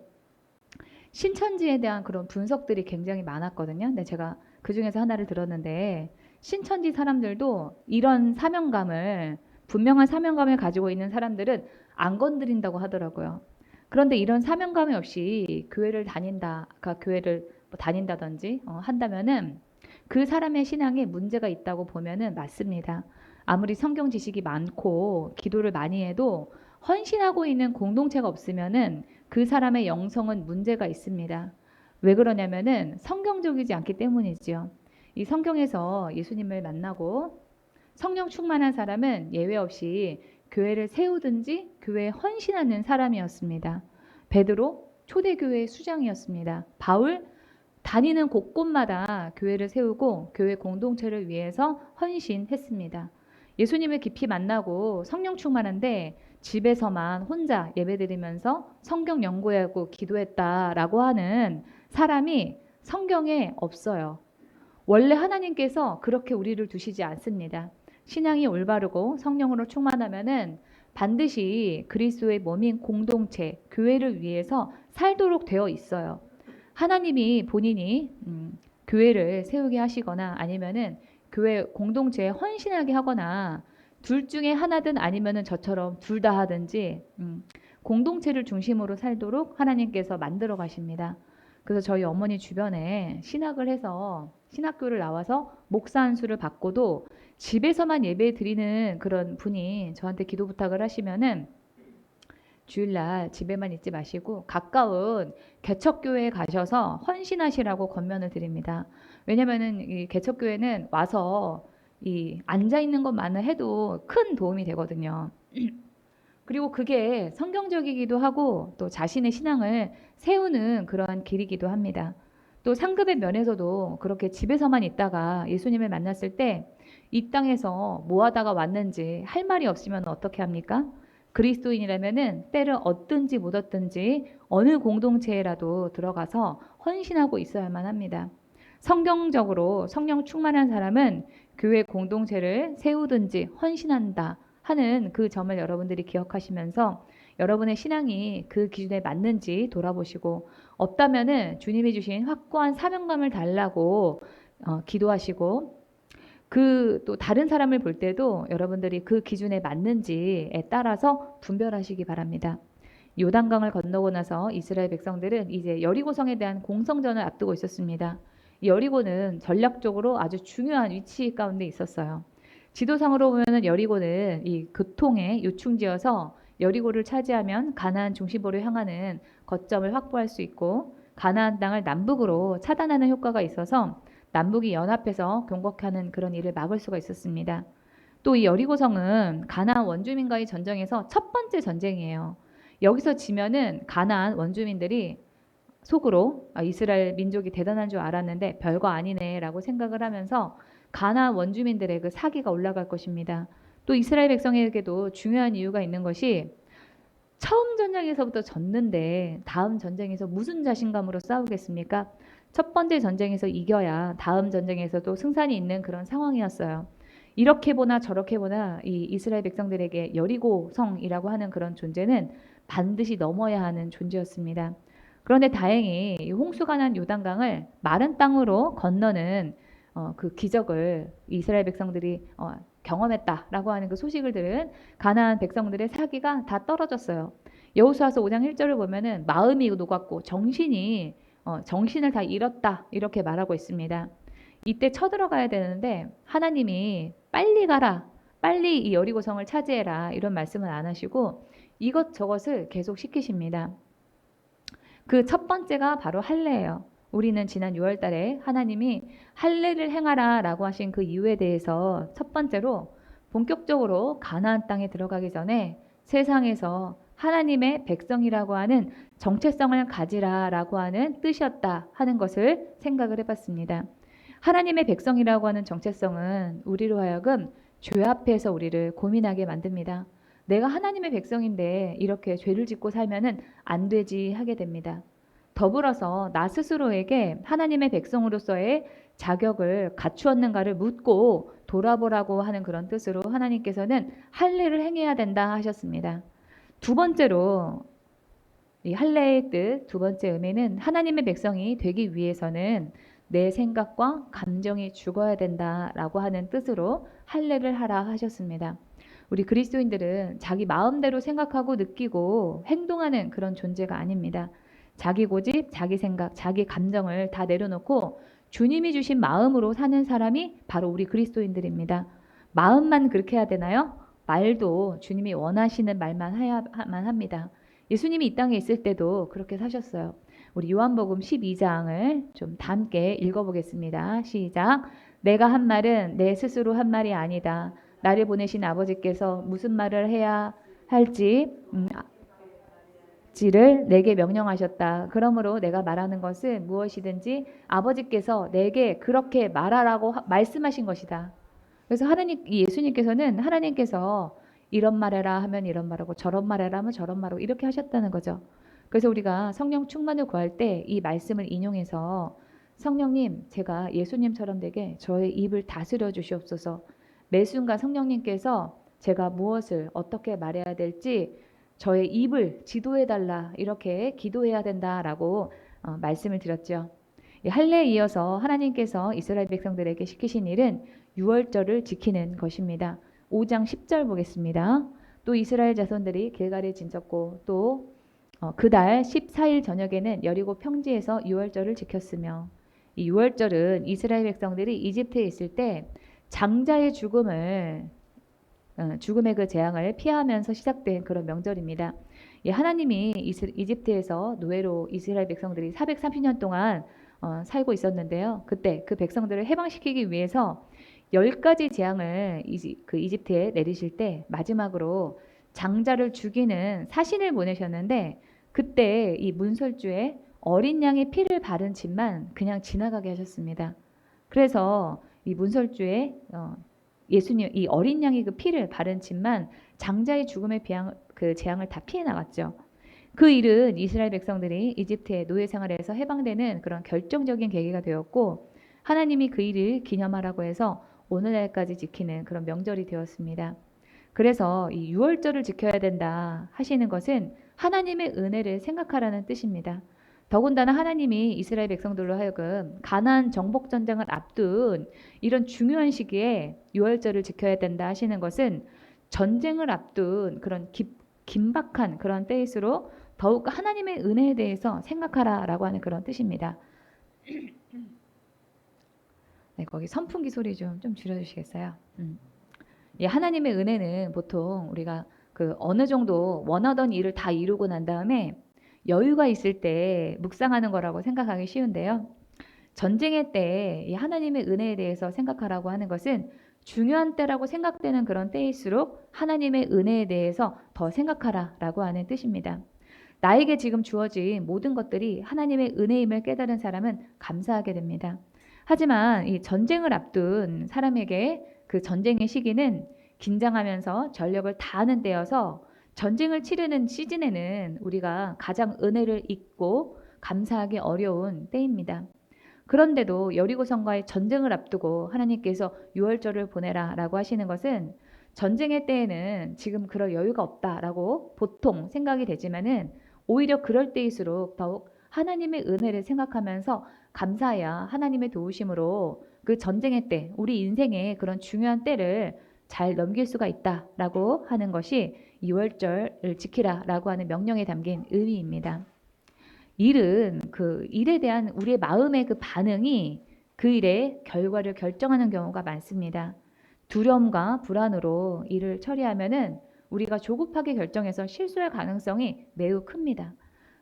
신천지에 대한 그런 분석들이 굉장히 많았거든요. 근데 제가 그 중에서 하나를 들었는데 신천지 사람들도 이런 사명감을 분명한 사명감을 가지고 있는 사람들은 안 건드린다고 하더라고요. 그런데 이런 사명감이 없이 교회를 뭐 다닌다든지 한다면은 그 사람의 신앙에 문제가 있다고 보면은 맞습니다. 아무리 성경 지식이 많고 기도를 많이 해도 헌신하고 있는 공동체가 없으면은 그 사람의 영성은 문제가 있습니다. 왜 그러냐면은 성경적이지 않기 때문이지요. 이 성경에서 예수님을 만나고 성령 충만한 사람은 예외 없이 교회를 세우든지 교회에 헌신하는 사람이었습니다. 베드로 초대교회의 수장이었습니다. 바울 다니는 곳곳마다 교회를 세우고 교회 공동체를 위해서 헌신했습니다. 예수님을 깊이 만나고 성령 충만한데 집에서만 혼자 예배드리면서 성경 연구하고 기도했다라고 하는 사람이 성경에 없어요. 원래 하나님께서 그렇게 우리를 두시지 않습니다. 신앙이 올바르고 성령으로 충만하면은 반드시 그리스도의 몸인 공동체, 교회를 위해서 살도록 되어 있어요. 하나님이 본인이 교회를 세우게 하시거나 아니면은 교회 공동체에 헌신하게 하거나 둘 중에 하나든 아니면은 저처럼 둘 다 하든지 공동체를 중심으로 살도록 하나님께서 만들어 가십니다. 그래서 저희 어머니 주변에 신학을 해서 신학교를 나와서 목사 안수를 받고도 집에서만 예배 드리는 그런 분이 저한테 기도 부탁을 하시면은 주일날 집에만 있지 마시고 가까운 개척교회에 가셔서 헌신하시라고 권면을 드립니다. 왜냐면은 이 개척교회는 와서 이 앉아 있는 것만을 해도 큰 도움이 되거든요. 그리고 그게 성경적이기도 하고 또 자신의 신앙을 세우는 그러한 길이기도 합니다. 또 상급의 면에서도 그렇게 집에서만 있다가 예수님을 만났을 때 이 땅에서 뭐 하다가 왔는지 할 말이 없으면 어떻게 합니까? 그리스도인이라면은 때를 얻든지 못 얻든지 어느 공동체에라도 들어가서 헌신하고 있어야만 합니다. 성경적으로 성령 충만한 사람은 교회 공동체를 세우든지 헌신한다 하는 그 점을 여러분들이 기억하시면서 여러분의 신앙이 그 기준에 맞는지 돌아보시고 없다면은 주님이 주신 확고한 사명감을 달라고 기도하시고 그 또 다른 사람을 볼 때도 여러분들이 그 기준에 맞는지에 따라서 분별하시기 바랍니다. 요단강을 건너고 나서 이스라엘 백성들은 이제 여리고성에 대한 공성전을 앞두고 있었습니다. 이 여리고는 전략적으로 아주 중요한 위치 가운데 있었어요. 지도상으로 보면 여리고는 이 교통의 요충지여서 여리고를 차지하면 가나안 중심부로 향하는 거점을 확보할 수 있고 가나안 땅을 남북으로 차단하는 효과가 있어서 남북이 연합해서 공격하는 그런 일을 막을 수가 있었습니다. 또 이 여리고성은 가나안 원주민과의 전쟁에서 첫 번째 전쟁이에요. 여기서 지면은 가나안 원주민들이 속으로 이스라엘 민족이 대단한 줄 알았는데 별거 아니네라고 생각을 하면서 가나안 원주민들의 그 사기가 올라갈 것입니다. 또 이스라엘 백성에게도 중요한 이유가 있는 것이 처음 전쟁에서부터 졌는데 다음 전쟁에서 무슨 자신감으로 싸우겠습니까? 첫 번째 전쟁에서 이겨야 다음 전쟁에서도 승산이 있는 그런 상황이었어요. 이렇게 보나 저렇게 보나 이 이스라엘 백성들에게 여리고성이라고 하는 그런 존재는 반드시 넘어야 하는 존재였습니다. 그런데 다행히 이 홍수가 난 요단강을 마른 땅으로 건너는 그 기적을 이스라엘 백성들이 경험했다라고 하는 그 소식을 들은 가나안 백성들의 사기가 다 떨어졌어요. 여호수아서 5장 1절을 보면은 마음이 녹았고 정신을 다 잃었다 이렇게 말하고 있습니다. 이때 쳐들어가야 되는데 하나님이 빨리 가라, 빨리 이 여리고성을 차지해라 이런 말씀은 안 하시고 이것저것을 계속 시키십니다. 그 첫 번째가 바로 할례예요. 우리는 지난 6월 달에 하나님이 할례를 행하라 라고 하신 그 이유에 대해서 첫 번째로 본격적으로 가나안 땅에 들어가기 전에 세상에서 하나님의 백성이라고 하는 정체성을 가지라 라고 하는 뜻이었다 하는 것을 생각을 해봤습니다. 하나님의 백성이라고 하는 정체성은 우리로 하여금 죄 앞에서 우리를 고민하게 만듭니다. 내가 하나님의 백성인데 이렇게 죄를 짓고 살면은 안 되지 하게 됩니다. 더불어서 나 스스로에게 하나님의 백성으로서의 자격을 갖추었는가를 묻고 돌아보라고 하는 그런 뜻으로 하나님께서는 할례를 행해야 된다 하셨습니다. 두 번째로 이 할례의 뜻, 두 번째 의미는 하나님의 백성이 되기 위해서는 내 생각과 감정이 죽어야 된다라고 하는 뜻으로 할례를 하라 하셨습니다. 우리 그리스도인들은 자기 마음대로 생각하고 느끼고 행동하는 그런 존재가 아닙니다. 자기 고집, 자기 생각, 자기 감정을 다 내려놓고 주님이 주신 마음으로 사는 사람이 바로 우리 그리스도인들입니다. 마음만 그렇게 해야 되나요? 말도 주님이 원하시는 말만 해야만 합니다. 예수님이 이 땅에 있을 때도 그렇게 사셨어요. 우리 요한복음 12장을 좀 다 함께 읽어보겠습니다. 시작. 내가 한 말은 내 스스로 한 말이 아니다. 나를 보내신 아버지께서 무슨 말을 해야 할지 지를 내게 명령하셨다. 그러므로 내가 말하는 것은 무엇이든지 아버지께서 내게 그렇게 말하라고 말씀하신 것이다. 그래서 예수님께서는 하나님께서 이런 말해라 하면 이런 말하고 저런 말해라 하면 저런 말하고 이렇게 하셨다는 거죠. 그래서 우리가 성령 충만을 구할 때 이 말씀을 인용해서 성령님, 제가 예수님처럼 되게 저의 입을 다스려 주시옵소서. 매 순간 성령님께서 제가 무엇을 어떻게 말해야 될지 저의 입을 지도해달라 이렇게 기도해야 된다라고 말씀을 드렸죠. 할례에 이어서 하나님께서 이스라엘 백성들에게 시키신 일은 유월절을 지키는 것입니다. 5장 10절 보겠습니다. 또 이스라엘 자손들이 길갈에 진쳤고 또 그달 14일 저녁에는 여리고 평지에서 유월절을 지켰으며 이 유월절은 이스라엘 백성들이 이집트에 있을 때 장자의 죽음의 그 재앙을 피하면서 시작된 그런 명절입니다. 하나님이 이집트에서 노예로 이스라엘 백성들이 430년 동안 살고 있었는데요. 그때 그 백성들을 해방시키기 위해서 10가지 재앙을 이집트에 내리실 때 마지막으로 장자를 죽이는 사신을 보내셨는데 그때 이 문설주에 어린 양의 피를 바른 집만 그냥 지나가게 하셨습니다. 그래서 이 문설주에 예수님 이 어린 양의 그 피를 바른 집만 장자의 죽음의 그 재앙을 다 피해 나갔죠. 그 일은 이스라엘 백성들이 이집트의 노예 생활에서 해방되는 그런 결정적인 계기가 되었고 하나님이 그 일을 기념하라고 해서 오늘날까지 지키는 그런 명절이 되었습니다. 그래서 이 유월절을 지켜야 된다 하시는 것은 하나님의 은혜를 생각하라는 뜻입니다. 더군다나 하나님이 이스라엘 백성들로 하여금 가나안 정복 전쟁을 앞둔 이런 중요한 시기에 유월절을 지켜야 된다 하시는 것은 전쟁을 앞둔 그런 긴박한 그런 때일수록 더욱 하나님의 은혜에 대해서 생각하라라고 하는 그런 뜻입니다. 네, 거기 선풍기 소리 좀 줄여주시겠어요? 하나님의 은혜는 보통 우리가 그 어느 정도 원하던 일을 다 이루고 난 다음에 여유가 있을 때 묵상하는 거라고 생각하기 쉬운데요. 전쟁의 때 이 하나님의 은혜에 대해서 생각하라고 하는 것은 중요한 때라고 생각되는 그런 때일수록 하나님의 은혜에 대해서 더 생각하라라고 하는 뜻입니다. 나에게 지금 주어진 모든 것들이 하나님의 은혜임을 깨달은 사람은 감사하게 됩니다. 하지만 이 전쟁을 앞둔 사람에게 그 전쟁의 시기는 긴장하면서 전력을 다하는 때여서 전쟁을 치르는 시즌에는 우리가 가장 은혜를 잊고 감사하기 어려운 때입니다. 그런데도 여리고성과의 전쟁을 앞두고 하나님께서 유월절을 보내라라고 하시는 것은 전쟁의 때에는 지금 그럴 여유가 없다라고 보통 생각이 되지만은 오히려 그럴 때일수록 더욱 하나님의 은혜를 생각하면서 감사해야 하나님의 도우심으로 그 전쟁의 때, 우리 인생의 그런 중요한 때를 잘 넘길 수가 있다라고 하는 것이 유월절을 지키라라고 하는 명령에 담긴 의미입니다. 일은 그 일에 대한 우리의 마음의 그 반응이 그 일의 결과를 결정하는 경우가 많습니다. 두려움과 불안으로 일을 처리하면은 우리가 조급하게 결정해서 실수할 가능성이 매우 큽니다.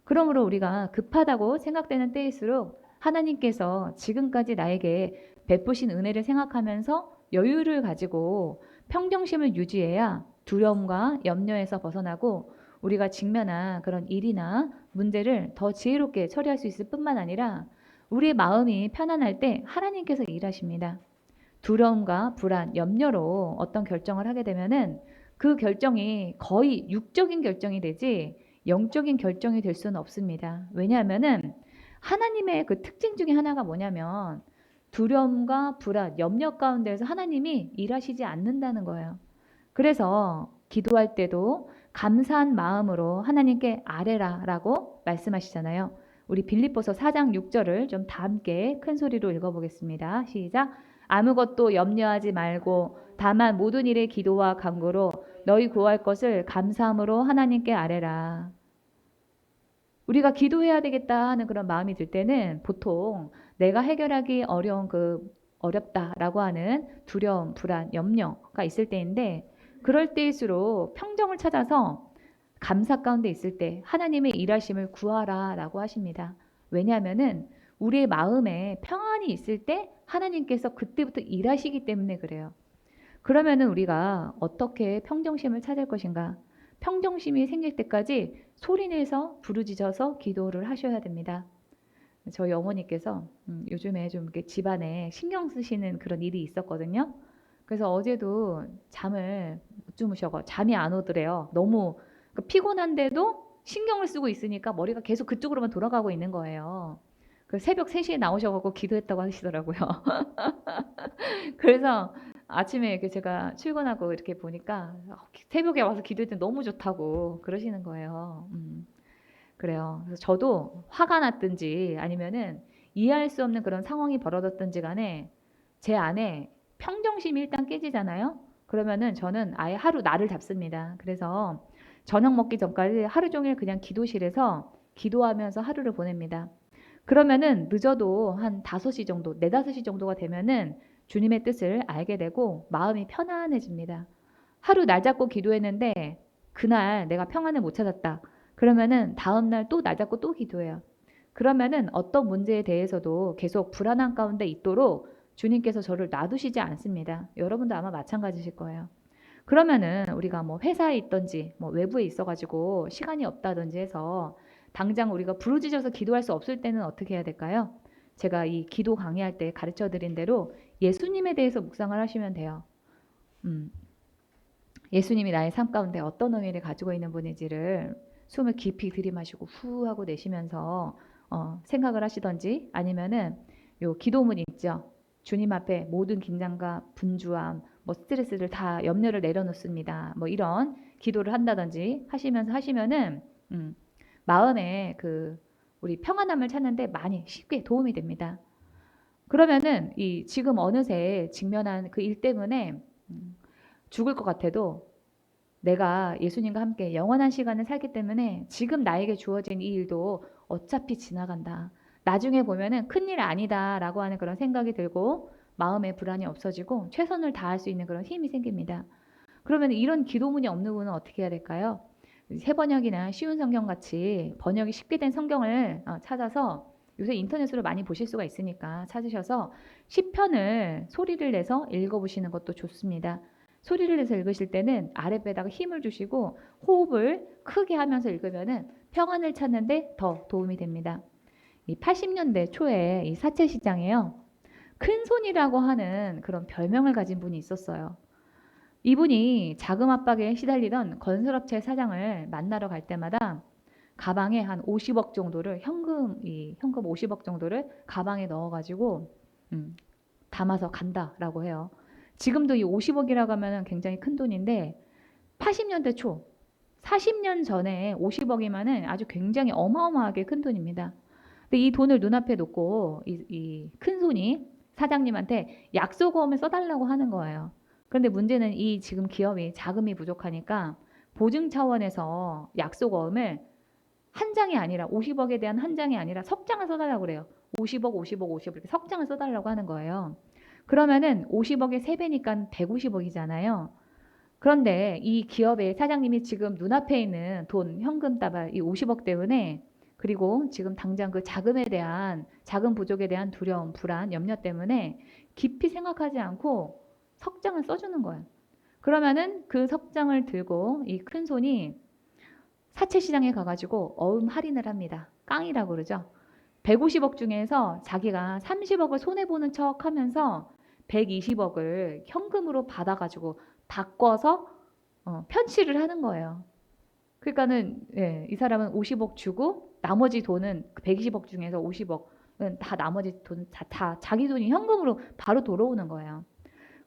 그러므로 우리가 급하다고 생각되는 때일수록 하나님께서 지금까지 나에게 베푸신 은혜를 생각하면서 여유를 가지고 평정심을 유지해야 두려움과 염려에서 벗어나고 우리가 직면한 그런 일이나 문제를 더 지혜롭게 처리할 수 있을 뿐만 아니라 우리의 마음이 편안할 때 하나님께서 일하십니다. 두려움과 불안, 염려로 어떤 결정을 하게 되면은 그 결정이 거의 육적인 결정이 되지 영적인 결정이 될 수는 없습니다. 왜냐하면은 하나님의 그 특징 중에 하나가 뭐냐면 두려움과 불안, 염려 가운데에서 하나님이 일하시지 않는다는 거예요. 그래서 기도할 때도 감사한 마음으로 하나님께 아뢰라라고 말씀하시잖아요. 우리 빌립보서 4장 6절을 좀 다 함께 큰 소리로 읽어보겠습니다. 시작. 아무것도 염려하지 말고 다만 모든 일에 기도와 간구로 너희 구할 것을 감사함으로 하나님께 아뢰라. 우리가 기도해야 되겠다 하는 그런 마음이 들 때는 보통 내가 해결하기 어렵다라고 하는 두려움, 불안, 염려가 있을 때인데, 그럴 때일수록 평정을 찾아서 감사 가운데 있을 때 하나님의 일하심을 구하라라고 하십니다. 왜냐하면은 우리의 마음에 평안이 있을 때 하나님께서 그때부터 일하시기 때문에 그래요. 그러면은 우리가 어떻게 평정심을 찾을 것인가? 평정심이 생길 때까지 소리내서 부르짖어서 기도를 하셔야 됩니다. 저희 어머니께서 요즘에 좀 이렇게 집안에 신경 쓰시는 그런 일이 있었거든요. 그래서 어제도 잠을 못 주무셔서 잠이 안 오더래요. 너무 피곤한데도 신경을 쓰고 있으니까 머리가 계속 그쪽으로만 돌아가고 있는 거예요. 그 새벽 3시에 나오셔서 기도했다고 하시더라고요. 그래서 아침에 이렇게 제가 출근하고 이렇게 보니까 새벽에 와서 기도했더니 너무 좋다고 그러시는 거예요. 그래요. 그래서 저도 화가 났든지 아니면은 이해할 수 없는 그런 상황이 벌어졌든지 간에 제 안에 평정심이 일단 깨지잖아요. 그러면은 저는 아예 하루 날을 잡습니다. 그래서 저녁 먹기 전까지 하루 종일 그냥 기도실에서 기도하면서 하루를 보냅니다. 그러면은 늦어도 한 5시 정도, 4, 5시 정도가 되면은 주님의 뜻을 알게 되고 마음이 편안해집니다. 하루 날 잡고 기도했는데 그날 내가 평안을 못 찾았다. 그러면은 다음날 또 날 잡고 또 기도해요. 그러면은 어떤 문제에 대해서도 계속 불안한 가운데 있도록 주님께서 저를 놔두시지 않습니다. 여러분도 아마 마찬가지실 거예요. 그러면은 우리가 뭐 회사에 있든지 뭐 외부에 있어가지고 시간이 없다든지 해서 당장 우리가 부르짖어서 기도할 수 없을 때는 어떻게 해야 될까요? 제가 이 기도 강의할 때 가르쳐 드린 대로 예수님에 대해서 묵상을 하시면 돼요. 예수님이 나의 삶 가운데 어떤 의미를 가지고 있는 분인지를 숨을 깊이 들이마시고 후 하고 내쉬면서 생각을 하시던지, 아니면은 요 기도문 있죠. 주님 앞에 모든 긴장과 분주함, 뭐 스트레스를 다 염려를 내려놓습니다. 뭐 이런 기도를 한다든지 하시면은 마음에 그 우리 평안함을 찾는데 많이 쉽게 도움이 됩니다. 그러면은 이 지금 어느새 직면한 그 일 때문에 죽을 것 같아도 내가 예수님과 함께 영원한 시간을 살기 때문에 지금 나에게 주어진 이 일도 어차피 지나간다. 나중에 보면은 큰일 아니다라고 하는 그런 생각이 들고 마음에 불안이 없어지고 최선을 다할 수 있는 그런 힘이 생깁니다. 그러면 이런 기도문이 없는 분은 어떻게 해야 될까요? 새번역이나 쉬운 성경 같이 번역이 쉽게 된 성경을 찾아서, 요새 인터넷으로 많이 보실 수가 있으니까 찾으셔서 시편을 소리를 내서 읽어보시는 것도 좋습니다. 소리를 내서 읽으실 때는 아랫배에다가 힘을 주시고 호흡을 크게 하면서 읽으면은 평안을 찾는데 더 도움이 됩니다. 이 80년대 초에 이 사채시장에요, 큰손이라고 하는 그런 별명을 가진 분이 있었어요. 이분이 자금 압박에 시달리던 건설업체 사장을 만나러 갈 때마다 가방에 한 50억 정도를 현금 50억 정도를 가방에 넣어가지고 담아서 간다라고 해요. 지금도 이 50억이라고 하면 굉장히 큰 돈인데 80년대 초, 40년 전에 50억이면은 아주 굉장히 어마어마하게 큰 돈입니다. 근데 이 돈을 눈앞에 놓고 이 큰손이 사장님한테 약속어음을 써달라고 하는 거예요. 그런데 문제는 이 지금 기업이 자금이 부족하니까 보증 차원에서 약속어음을 한 장이 아니라 50억에 대한 한 장이 아니라 석장을 써달라고 그래요. 50억, 50억, 50억 이렇게 석장을 써달라고 하는 거예요. 그러면은 50억의 3배니까 150억이잖아요. 그런데 이 기업의 사장님이 지금 눈앞에 있는 돈, 현금 따발 이 50억 때문에, 그리고 지금 당장 그 자금에 대한, 자금 부족에 대한 두려움, 불안, 염려 때문에 깊이 생각하지 않고 석장을 써주는 거예요. 그러면은 그 석장을 들고 이 큰손이 사채시장에 가가지고 어음 할인을 합니다. 깡이라고 그러죠. 150억 중에서 자기가 30억을 손해보는 척 하면서 120억을 현금으로 받아가지고 바꿔서 편취를 하는 거예요. 그러니까는 이 사람은 50억 주고 나머지 돈은 120억 중에서 50억은 다 나머지 돈 다 자기 돈이 현금으로 바로 돌아오는 거예요.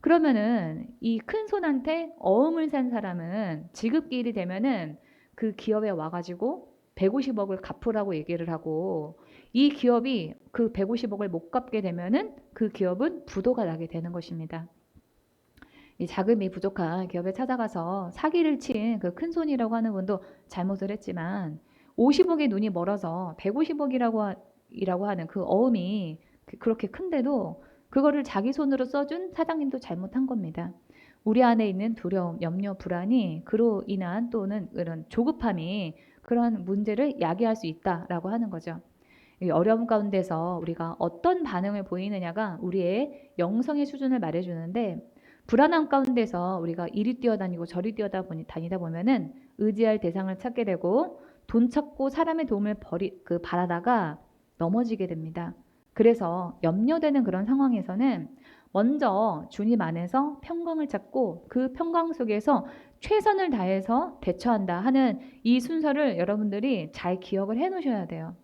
그러면은 이 큰손한테 어음을 산 사람은 지급기일이 되면은 그 기업에 와가지고 150억을 갚으라고 얘기를 하고, 이 기업이 그 150억을 못 갚게 되면은 그 기업은 부도가 나게 되는 것입니다. 이 자금이 부족한 기업에 찾아가서 사기를 친 그 큰손이라고 하는 분도 잘못을 했지만 50억의 눈이 멀어서 150억이라고 하는 그 어음이 그렇게 큰데도 그거를 자기 손으로 써준 사장님도 잘못한 겁니다. 우리 안에 있는 두려움, 염려, 불안이 그로 인한 또는 이런 조급함이 그런 문제를 야기할 수 있다라고 하는 거죠. 이 어려움 가운데서 우리가 어떤 반응을 보이느냐가 우리의 영성의 수준을 말해주는데 불안함 가운데서 우리가 이리 뛰어다니고 저리 다니다 보면은 의지할 대상을 찾게 되고 돈 찾고 사람의 도움을 바라다가 넘어지게 됩니다. 그래서 염려되는 그런 상황에서는 먼저 주님 안에서 평강을 찾고 그 평강 속에서 최선을 다해서 대처한다 하는 이 순서를 여러분들이 잘 기억을 해 놓으셔야 돼요.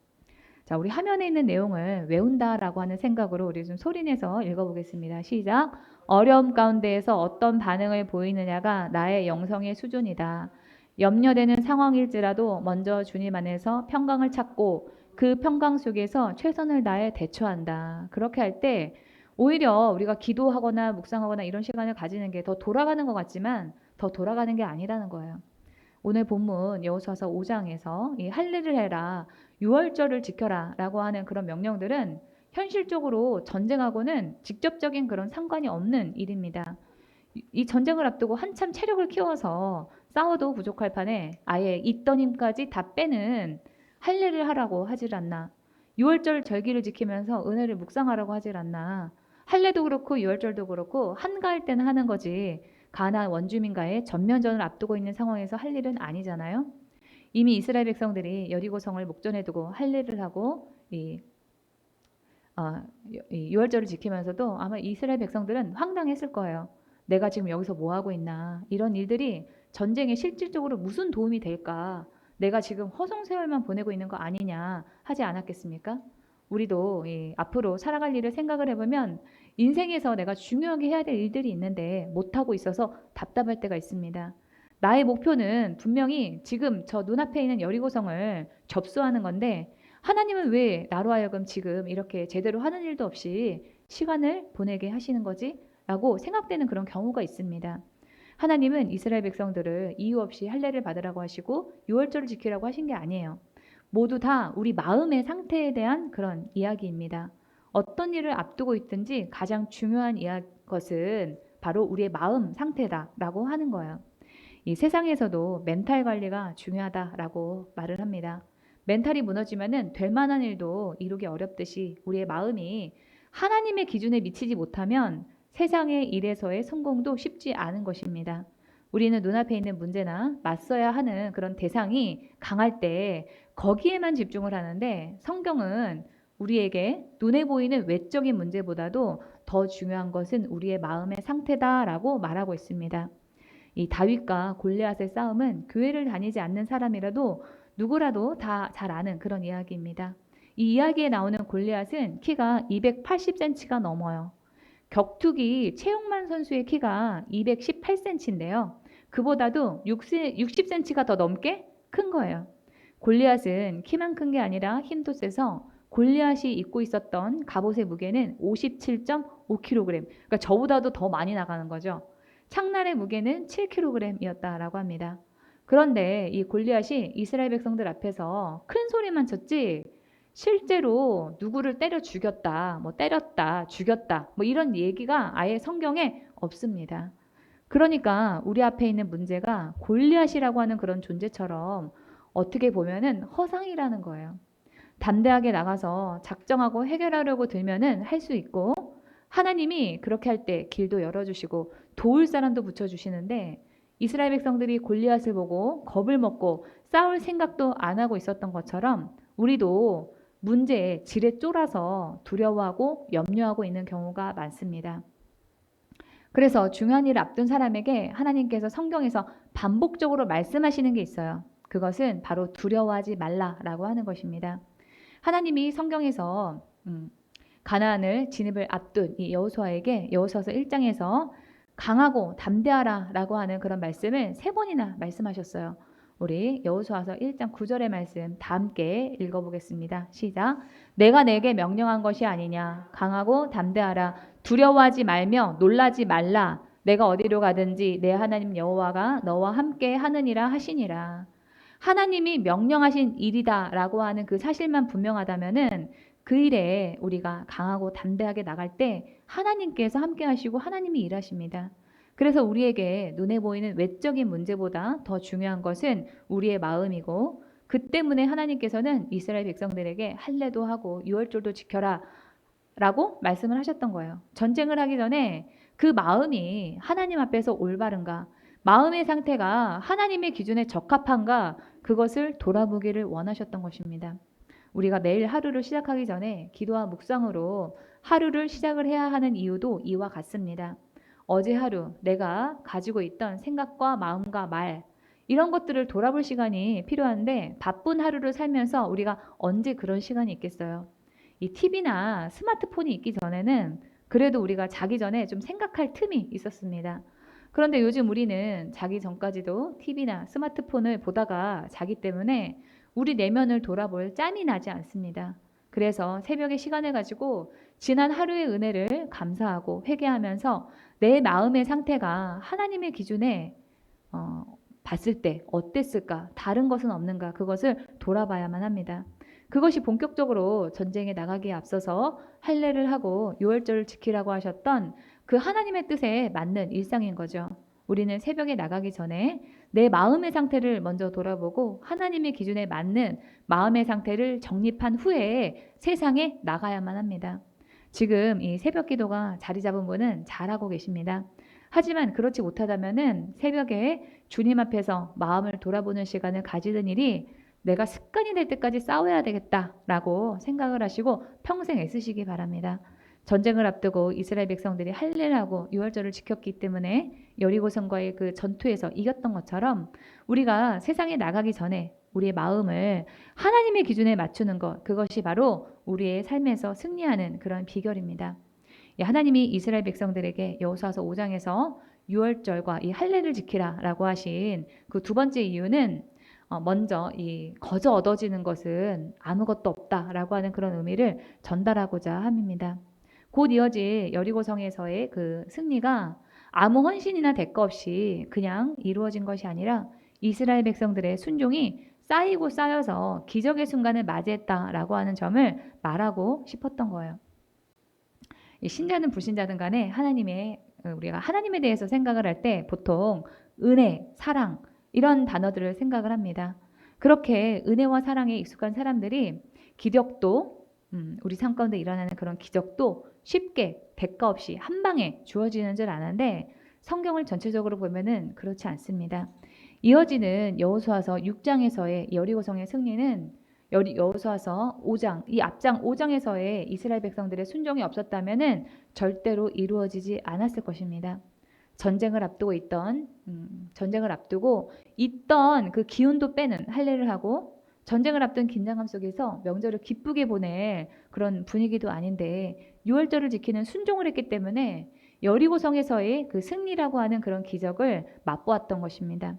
자, 우리 화면에 있는 내용을 외운다라고 하는 생각으로 우리 좀 소리내서 읽어보겠습니다. 시작. 어려움 가운데에서 어떤 반응을 보이느냐가 나의 영성의 수준이다. 염려되는 상황일지라도 먼저 주님 안에서 평강을 찾고 그 평강 속에서 최선을 다해 대처한다. 그렇게 할 때 오히려 우리가 기도하거나 묵상하거나 이런 시간을 가지는 게 더 돌아가는 것 같지만 더 돌아가는 게 아니라는 거예요. 오늘 본문 여호수아서 5장에서 이 할례를 해라, 유월절을 지켜라 라고 하는 그런 명령들은 현실적으로 전쟁하고는 직접적인 그런 상관이 없는 일입니다. 이 전쟁을 앞두고 한참 체력을 키워서 싸워도 부족할 판에 아예 있던 힘까지 다 빼는 할례를 하라고 하질 않나. 유월절 절기를 지키면서 은혜를 묵상하라고 하질 않나. 할례도 그렇고 유월절도 그렇고 한가할 때는 하는 거지 가나안 원주민과의 전면전을 앞두고 있는 상황에서 할 일은 아니잖아요. 이미 이스라엘 백성들이 여리고성을 목전에 두고 할례를 하고 이 유월절을 지키면서도 아마 이스라엘 백성들은 황당했을 거예요. 내가 지금 여기서 뭐 하고 있나. 이런 일들이 전쟁에 실질적으로 무슨 도움이 될까. 내가 지금 허송세월만 보내고 있는 거 아니냐 하지 않았겠습니까? 우리도 앞으로 살아갈 일을 생각을 해보면 인생에서 내가 중요하게 해야 될 일들이 있는데 못하고 있어서 답답할 때가 있습니다. 나의 목표는 분명히 지금 저 눈앞에 있는 여리고성을 접수하는 건데 하나님은 왜 나로 하여금 지금 이렇게 제대로 하는 일도 없이 시간을 보내게 하시는 거지? 라고 생각되는 그런 경우가 있습니다. 하나님은 이스라엘 백성들을 이유 없이 할례를 받으라고 하시고 유월절을 지키라고 하신 게 아니에요. 모두 다 우리 마음의 상태에 대한 그런 이야기입니다. 어떤 일을 앞두고 있든지 가장 중요한 것은 바로 우리의 마음 상태다라고 하는 거예요. 이 세상에서도 멘탈 관리가 중요하다라고 말을 합니다. 멘탈이 무너지면은 될 만한 일도 이루기 어렵듯이 우리의 마음이 하나님의 기준에 미치지 못하면 세상의 일에서의 성공도 쉽지 않은 것입니다. 우리는 눈앞에 있는 문제나 맞서야 하는 그런 대상이 강할 때 거기에만 집중을 하는데 성경은 우리에게 눈에 보이는 외적인 문제보다도 더 중요한 것은 우리의 마음의 상태다라고 말하고 있습니다. 이 다윗과 골리앗의 싸움은 교회를 다니지 않는 사람이라도 누구라도 다 잘 아는 그런 이야기입니다. 이 이야기에 나오는 골리앗은 키가 280cm가 넘어요. 격투기 최용만 선수의 키가 218cm인데요. 그보다도 60cm가 더 넘게 큰 거예요. 골리앗은 키만 큰 게 아니라 힘도 세서 골리앗이 입고 있었던 갑옷의 무게는 57.5kg. 그러니까 저보다도 더 많이 나가는 거죠. 창날의 무게는 7kg이었다라고 합니다. 그런데 이 골리앗이 이스라엘 백성들 앞에서 큰 소리만 쳤지 실제로 누구를 때려 죽였다, 뭐 때렸다, 죽였다, 뭐 이런 얘기가 아예 성경에 없습니다. 그러니까 우리 앞에 있는 문제가 골리앗이라고 하는 그런 존재처럼 어떻게 보면은 허상이라는 거예요. 담대하게 나가서 작정하고 해결하려고 들면은 할 수 있고 하나님이 그렇게 할 때 길도 열어주시고 도울 사람도 붙여주시는데 이스라엘 백성들이 골리앗을 보고 겁을 먹고 싸울 생각도 안 하고 있었던 것처럼 우리도 문제에 질에 쫄아서 두려워하고 염려하고 있는 경우가 많습니다. 그래서 중요한 일을 앞둔 사람에게 하나님께서 성경에서 반복적으로 말씀하시는 게 있어요. 그것은 바로 두려워하지 말라라고 하는 것입니다. 하나님이 성경에서 가나안을 진입을 앞둔 이 여호수아에게 여호수아서 1장에서 강하고 담대하라라고 하는 그런 말씀을 3번이나 말씀하셨어요. 우리 여호수아서 1장 9절의 말씀 다 함께 읽어보겠습니다. 시작. 내가 내게 명령한 것이 아니냐. 강하고 담대하라. 두려워하지 말며 놀라지 말라. 내가 어디로 가든지 내 하나님 여호와가 너와 함께 하느니라 하시니라. 하나님이 명령하신 일이다라고 하는 그 사실만 분명하다면은 그 일에 우리가 강하고 담대하게 나갈 때 하나님께서 함께 하시고 하나님이 일하십니다. 그래서 우리에게 눈에 보이는 외적인 문제보다 더 중요한 것은 우리의 마음이고, 그 때문에 하나님께서는 이스라엘 백성들에게 할례도 하고 유월절도 지켜라 라고 말씀을 하셨던 거예요. 전쟁을 하기 전에 그 마음이 하나님 앞에서 올바른가, 마음의 상태가 하나님의 기준에 적합한가, 그것을 돌아보기를 원하셨던 것입니다. 우리가 매일 하루를 시작하기 전에 기도와 묵상으로 하루를 시작을 해야 하는 이유도 이와 같습니다. 어제 하루 내가 가지고 있던 생각과 마음과 말, 이런 것들을 돌아볼 시간이 필요한데 바쁜 하루를 살면서 우리가 언제 그런 시간이 있겠어요? 이 TV나 스마트폰이 있기 전에는 그래도 우리가 자기 전에 좀 생각할 틈이 있었습니다. 그런데 요즘 우리는 자기 전까지도 TV나 스마트폰을 보다가 자기 때문에 우리 내면을 돌아볼 짬이 나지 않습니다. 그래서 새벽에 시간을 가지고 지난 하루의 은혜를 감사하고 회개하면서 내 마음의 상태가 하나님의 기준에 봤을 때 어땠을까? 다른 것은 없는가? 그것을 돌아봐야만 합니다. 그것이 본격적으로 전쟁에 나가기에 앞서서 할례를 하고 유월절을 지키라고 하셨던 그 하나님의 뜻에 맞는 일상인 거죠. 우리는 새벽에 나가기 전에 내 마음의 상태를 먼저 돌아보고 하나님의 기준에 맞는 마음의 상태를 정립한 후에 세상에 나가야만 합니다. 지금 이 새벽 기도가 자리 잡은 분은 잘하고 계십니다. 하지만 그렇지 못하다면은 새벽에 주님 앞에서 마음을 돌아보는 시간을 가지는 일이 내가 습관이 될 때까지 싸워야 되겠다라고 생각을 하시고 평생 애쓰시기 바랍니다. 전쟁을 앞두고 이스라엘 백성들이 할례를 하고 유월절을 지켰기 때문에 여리고성과의 그 전투에서 이겼던 것처럼 우리가 세상에 나가기 전에 우리의 마음을 하나님의 기준에 맞추는 것, 그것이 바로 우리의 삶에서 승리하는 그런 비결입니다. 하나님이 이스라엘 백성들에게 여호수아서 5장에서 유월절과 이 할례를 지키라라고 하신 그 두 번째 이유는 먼저 이 거저 얻어지는 것은 아무것도 없다라고 하는 그런 의미를 전달하고자 함입니다. 곧 이어질 여리고성에서의 그 승리가 아무 헌신이나 대가 없이 그냥 이루어진 것이 아니라 이스라엘 백성들의 순종이 쌓이고 쌓여서 기적의 순간을 맞이했다라고 하는 점을 말하고 싶었던 거예요. 신자든 불신자든 간에 우리가 하나님에 대해서 생각을 할 때 보통 은혜, 사랑 이런 단어들을 생각을 합니다. 그렇게 은혜와 사랑에 익숙한 사람들이 기적도 우리 삶 가운데 일어나는 그런 기적도 쉽게 대가 없이 한 방에 주어지는 줄 아는데 성경을 전체적으로 보면은 그렇지 않습니다. 이어지는 여호수아서 6장에서의 여리고성의 승리는 여호수아서 5장, 이 앞장 5장에서의 이스라엘 백성들의 순종이 없었다면은 절대로 이루어지지 않았을 것입니다. 전쟁을 앞두고 있던 그 기운도 빼는 할례를 하고 전쟁을 앞둔 긴장감 속에서 명절을 기쁘게 보낼 그런 분위기도 아닌데 유월절을 지키는 순종을 했기 때문에 여리고성에서의 그 승리라고 하는 그런 기적을 맛보았던 것입니다.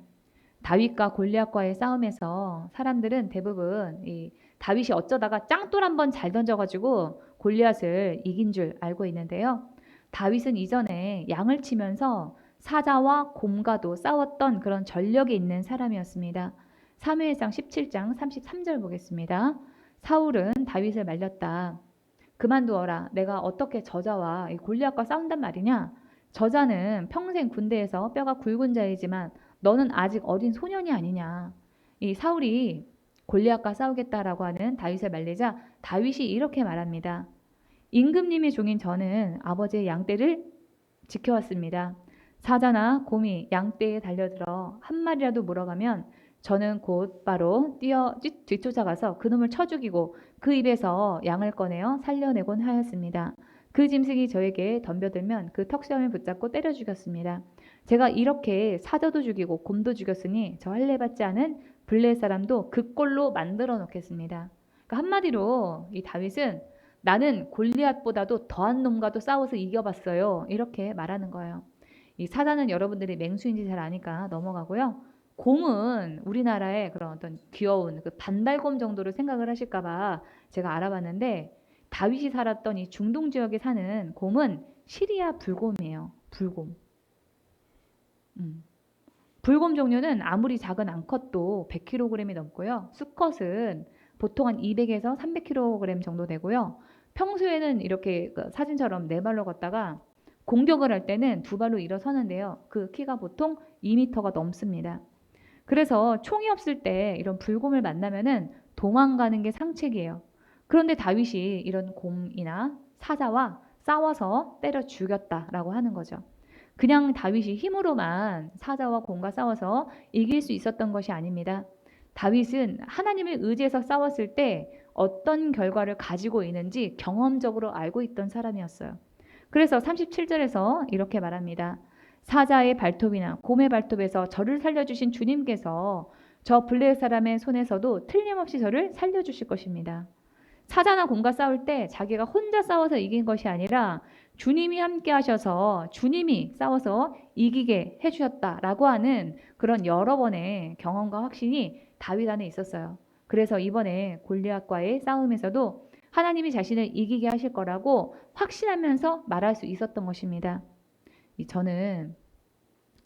다윗과 골리앗과의 싸움에서 사람들은 대부분 이 다윗이 어쩌다가 짱돌 한번 잘 던져가지고 골리앗을 이긴 줄 알고 있는데요. 다윗은 이전에 양을 치면서 사자와 곰과도 싸웠던 그런 전력이 있는 사람이었습니다. 사무엘상 17장 33절 보겠습니다. 사울은 다윗을 말렸다. 그만두어라. 내가 어떻게 저자와 골리앗과 싸운단 말이냐? 저자는 평생 군대에서 뼈가 굵은 자이지만 너는 아직 어린 소년이 아니냐. 이 사울이 골리앗과 싸우겠다라고 하는 다윗을 말리자 다윗이 이렇게 말합니다. 임금님의 종인 저는 아버지의 양떼를 지켜왔습니다. 사자나 곰이 양떼에 달려들어 한 마리라도 물어가면 저는 곧바로 뛰어 뒤쫓아가서 그놈을 쳐 죽이고 그 입에서 양을 꺼내어 살려내곤 하였습니다. 그 짐승이 저에게 덤벼들면 그 턱시험을 붙잡고 때려 죽였습니다. 제가 이렇게 사자도 죽이고 곰도 죽였으니 저 할례 받지 않은 블레셋 사람도 그 꼴로 만들어 놓겠습니다. 그러니까 한마디로 이 다윗은 나는 골리앗보다도 더한 놈과도 싸워서 이겨봤어요. 이렇게 말하는 거예요. 이 사자는 여러분들이 맹수인지 잘 아니까 넘어가고요. 곰은 우리나라의 그런 어떤 귀여운 그 반달곰 정도로 생각을 하실까봐 제가 알아봤는데 다윗이 살았던 이 중동 지역에 사는 곰은 시리아 불곰이에요. 불곰. 불곰 종류는 아무리 작은 암컷도 100kg이 넘고요. 수컷은 보통 한 200에서 300kg 정도 되고요. 평소에는 이렇게 사진처럼 네 발로 걷다가 공격을 할 때는 두 발로 일어서는데요. 그 키가 보통 2m가 넘습니다. 그래서 총이 없을 때 이런 불곰을 만나면은 도망가는 게 상책이에요. 그런데 다윗이 이런 곰이나 사자와 싸워서 때려 죽였다라고 하는 거죠. 그냥 다윗이 힘으로만 사자와 곰과 싸워서 이길 수 있었던 것이 아닙니다. 다윗은 하나님을 의지해서 싸웠을 때 어떤 결과를 가지고 있는지 경험적으로 알고 있던 사람이었어요. 그래서 37절에서 이렇게 말합니다. 사자의 발톱이나 곰의 발톱에서 저를 살려주신 주님께서 저 블레셋 사람의 손에서도 틀림없이 저를 살려주실 것입니다. 사자나 곰과 싸울 때 자기가 혼자 싸워서 이긴 것이 아니라 주님이 함께 하셔서 주님이 싸워서 이기게 해주셨다라고 하는 그런 여러 번의 경험과 확신이 다윗 안에 있었어요. 그래서 이번에 골리앗과의 싸움에서도 하나님이 자신을 이기게 하실 거라고 확신하면서 말할 수 있었던 것입니다. 저는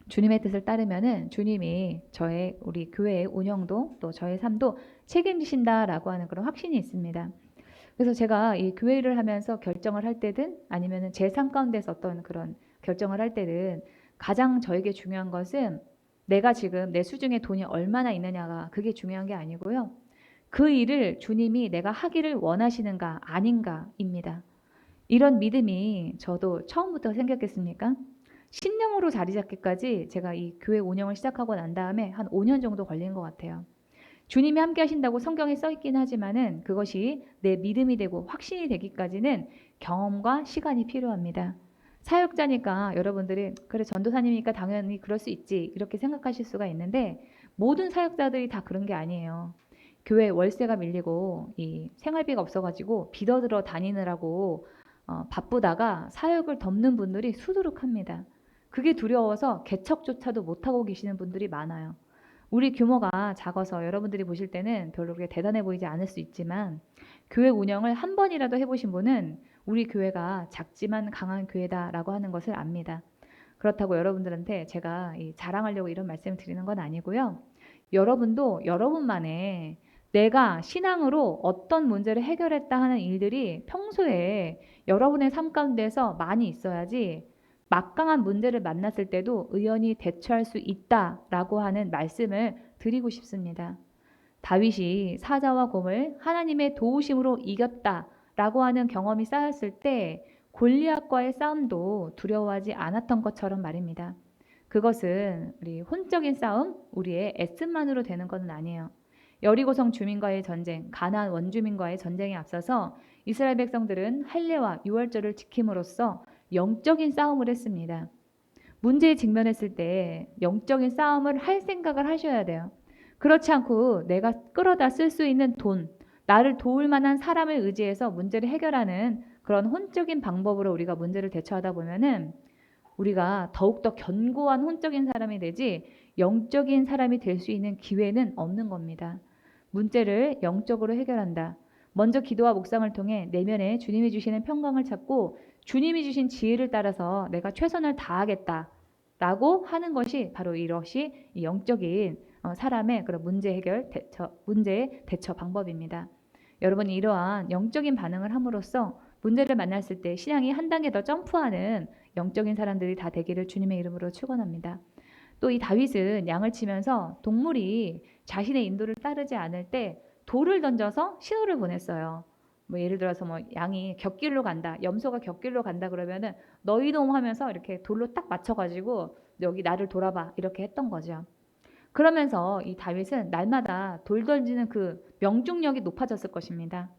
주님의 뜻을 따르면은 주님이 우리 교회의 운영도 또 저의 삶도 책임지신다라고 하는 그런 확신이 있습니다. 그래서 제가 이 교회를 하면서 결정을 할 때든 아니면은 제 삶 가운데서 어떤 그런 결정을 할 때든 가장 저에게 중요한 것은 내가 지금 내 수중에 돈이 얼마나 있느냐가 그게 중요한 게 아니고요. 그 일을 주님이 내가 하기를 원하시는가 아닌가입니다. 이런 믿음이 저도 처음부터 생겼겠습니까? 신령으로 자리 잡기까지 제가 이 교회 운영을 시작하고 난 다음에 한 5년 정도 걸린 것 같아요. 주님이 함께 하신다고 성경에 써 있긴 하지만은 그것이 내 믿음이 되고 확신이 되기까지는 경험과 시간이 필요합니다. 사역자니까 여러분들이 그래 전도사님이니까 당연히 그럴 수 있지 이렇게 생각하실 수가 있는데 모든 사역자들이 다 그런 게 아니에요. 교회 월세가 밀리고 이 생활비가 없어가지고 빚어들어 다니느라고 바쁘다가 사역을 덮는 분들이 수두룩합니다. 그게 두려워서 개척조차도 못하고 계시는 분들이 많아요. 우리 규모가 작아서 여러분들이 보실 때는 별로 그렇게 대단해 보이지 않을 수 있지만 교회 운영을 한 번이라도 해보신 분은 우리 교회가 작지만 강한 교회다라고 하는 것을 압니다. 그렇다고 여러분들한테 제가 자랑하려고 이런 말씀을 드리는 건 아니고요. 여러분도 여러분만의 내가 신앙으로 어떤 문제를 해결했다 하는 일들이 평소에 여러분의 삶 가운데서 많이 있어야지 막강한 문제를 만났을 때도 의연히 대처할 수 있다라고 하는 말씀을 드리고 싶습니다. 다윗이 사자와 곰을 하나님의 도우심으로 이겼다라고 하는 경험이 쌓였을 때 골리앗과의 싸움도 두려워하지 않았던 것처럼 말입니다. 그것은 우리 혼적인 싸움, 우리의 애씀만으로 되는 것은 아니에요. 여리고성 주민과의 전쟁, 가나안 원주민과의 전쟁에 앞서서 이스라엘 백성들은 할례와 유월절을 지킴으로써 영적인 싸움을 했습니다. 문제에 직면했을 때 영적인 싸움을 할 생각을 하셔야 돼요. 그렇지 않고 내가 끌어다 쓸 수 있는 돈, 나를 도울 만한 사람을 의지해서 문제를 해결하는 그런 혼적인 방법으로 우리가 문제를 대처하다 보면은 우리가 더욱더 견고한 혼적인 사람이 되지 영적인 사람이 될 수 있는 기회는 없는 겁니다. 문제를 영적으로 해결한다. 먼저 기도와 묵상을 통해 내면에 주님이 주시는 평강을 찾고 주님이 주신 지혜를 따라서 내가 최선을 다하겠다라고 하는 것이 바로 이것이 영적인 사람의 그런 문제 대처 방법입니다. 여러분이 이러한 영적인 반응을 함으로써 문제를 만났을 때 신앙이 한 단계 더 점프하는 영적인 사람들이 다 되기를 주님의 이름으로 축원합니다. 또 이 다윗은 양을 치면서 동물이 자신의 인도를 따르지 않을 때 돌을 던져서 신호를 보냈어요. 뭐 예를 들어서 뭐 양이 곁길로 간다, 염소가 곁길로 간다 그러면은 너희 놈 하면서 이렇게 돌로 딱 맞춰가지고 여기 나를 돌아봐 이렇게 했던 거죠. 그러면서 이 다윗은 날마다 돌 던지는 그 명중력이 높아졌을 것입니다.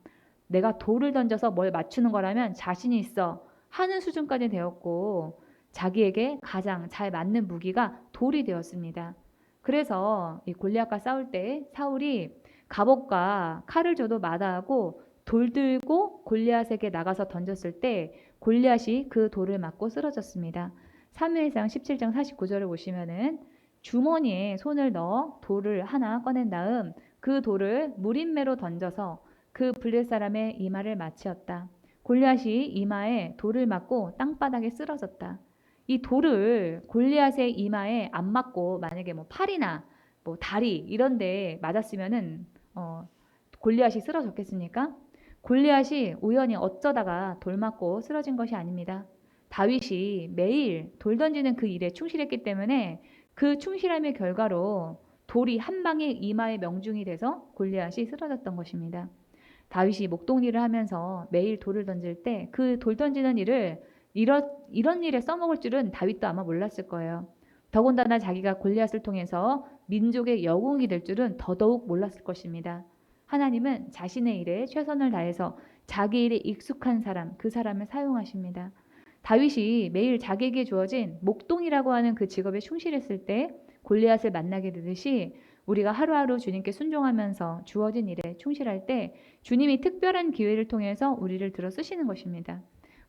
내가 돌을 던져서 뭘 맞추는 거라면 자신이 있어 하는 수준까지 되었고 자기에게 가장 잘 맞는 무기가 돌이 되었습니다. 그래서 이 골리앗과 싸울 때 사울이 갑옷과 칼을 줘도 마다하고 돌 들고 골리앗에게 나가서 던졌을 때 골리앗이 그 돌을 맞고 쓰러졌습니다. 사무엘상 17장 49절을 보시면은 주머니에 손을 넣어 돌을 하나 꺼낸 다음 그 돌을 무림매로 던져서 그 블레셋 사람의 이마를 맞추었다. 골리앗이 이마에 돌을 맞고 땅바닥에 쓰러졌다. 이 돌을 골리앗의 이마에 안 맞고 만약에 뭐 팔이나 뭐 다리 이런 데 맞았으면은 골리앗이 쓰러졌겠습니까? 골리앗이 우연히 어쩌다가 돌 맞고 쓰러진 것이 아닙니다. 다윗이 매일 돌 던지는 그 일에 충실했기 때문에 그 충실함의 결과로 돌이 한 방에 이마에 명중이 돼서 골리앗이 쓰러졌던 것입니다. 다윗이 목동일을 하면서 매일 돌을 던질 때 그 돌 던지는 일을 이런 일에 써먹을 줄은 다윗도 아마 몰랐을 거예요. 더군다나 자기가 골리앗을 통해서 민족의 영웅이 될 줄은 더더욱 몰랐을 것입니다. 하나님은 자신의 일에 최선을 다해서 자기 일에 익숙한 사람, 그 사람을 사용하십니다. 다윗이 매일 자기에게 주어진 목동이라고 하는 그 직업에 충실했을 때 골리앗을 만나게 되듯이 우리가 하루하루 주님께 순종하면서 주어진 일에 충실할 때 주님이 특별한 기회를 통해서 우리를 들어 쓰시는 것입니다.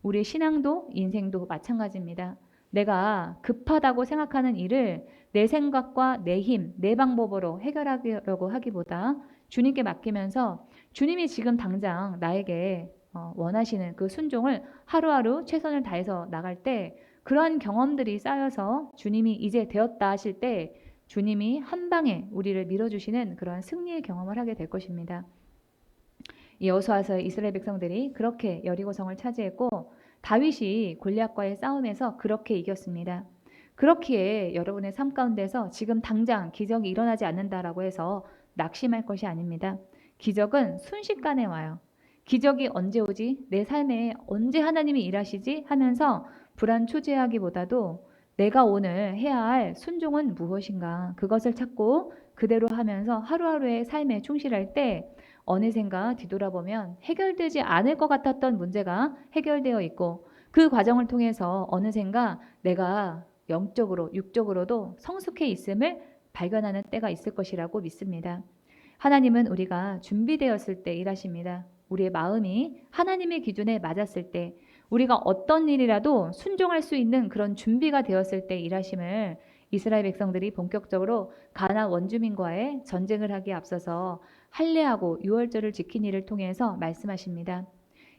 우리의 신앙도 인생도 마찬가지입니다. 내가 급하다고 생각하는 일을 내 생각과 내 힘, 내 방법으로 해결하려고 하기보다 주님께 맡기면서 주님이 지금 당장 나에게 원하시는 그 순종을 하루하루 최선을 다해서 나갈 때 그러한 경험들이 쌓여서 주님이 이제 되었다 하실 때 주님이 한 방에 우리를 밀어주시는 그러한 승리의 경험을 하게 될 것입니다. 이 여호수아서의 이스라엘 백성들이 그렇게 여리고성을 차지했고 다윗이 골리앗과의 싸움에서 그렇게 이겼습니다. 그렇기에 여러분의 삶 가운데서 지금 당장 기적이 일어나지 않는다라고 해서 낙심할 것이 아닙니다. 기적은 순식간에 와요. 기적이 언제 오지? 내 삶에 언제 하나님이 일하시지? 하면서 불안초제하기보다도 내가 오늘 해야 할 순종은 무엇인가? 그것을 찾고 그대로 하면서 하루하루의 삶에 충실할 때 어느샌가 뒤돌아보면 해결되지 않을 것 같았던 문제가 해결되어 있고 그 과정을 통해서 어느샌가 내가 영적으로 육적으로도 성숙해 있음을 발견하는 때가 있을 것이라고 믿습니다. 하나님은 우리가 준비되었을 때 일하십니다. 우리의 마음이 하나님의 기준에 맞았을 때 우리가 어떤 일이라도 순종할 수 있는 그런 준비가 되었을 때 일하심을 이스라엘 백성들이 본격적으로 가나안 원주민과의 전쟁을 하기에 앞서서 할례하고 유월절을 지킨 일을 통해서 말씀하십니다.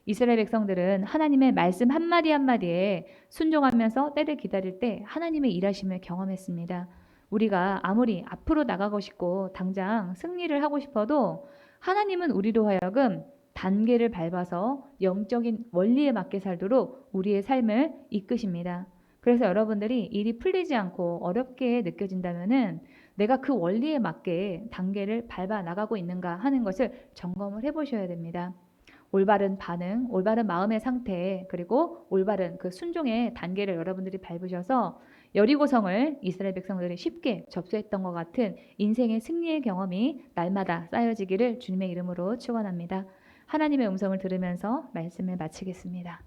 이스라엘 백성들은 하나님의 말씀 한마디 한마디에 순종하면서 때를 기다릴 때 하나님의 일하심을 경험했습니다. 우리가 아무리 앞으로 나가고 싶고 당장 승리를 하고 싶어도 하나님은 우리로 하여금 단계를 밟아서 영적인 원리에 맞게 살도록 우리의 삶을 이끄십니다. 그래서 여러분들이 일이 풀리지 않고 어렵게 느껴진다면은 내가 그 원리에 맞게 단계를 밟아 나가고 있는가 하는 것을 점검을 해보셔야 됩니다. 올바른 반응, 올바른 마음의 상태, 그리고 올바른 그 순종의 단계를 여러분들이 밟으셔서 여리고성을 이스라엘 백성들이 쉽게 접수했던 것 같은 인생의 승리의 경험이 날마다 쌓여지기를 주님의 이름으로 축원합니다. 하나님의 음성을 들으면서 말씀을 마치겠습니다.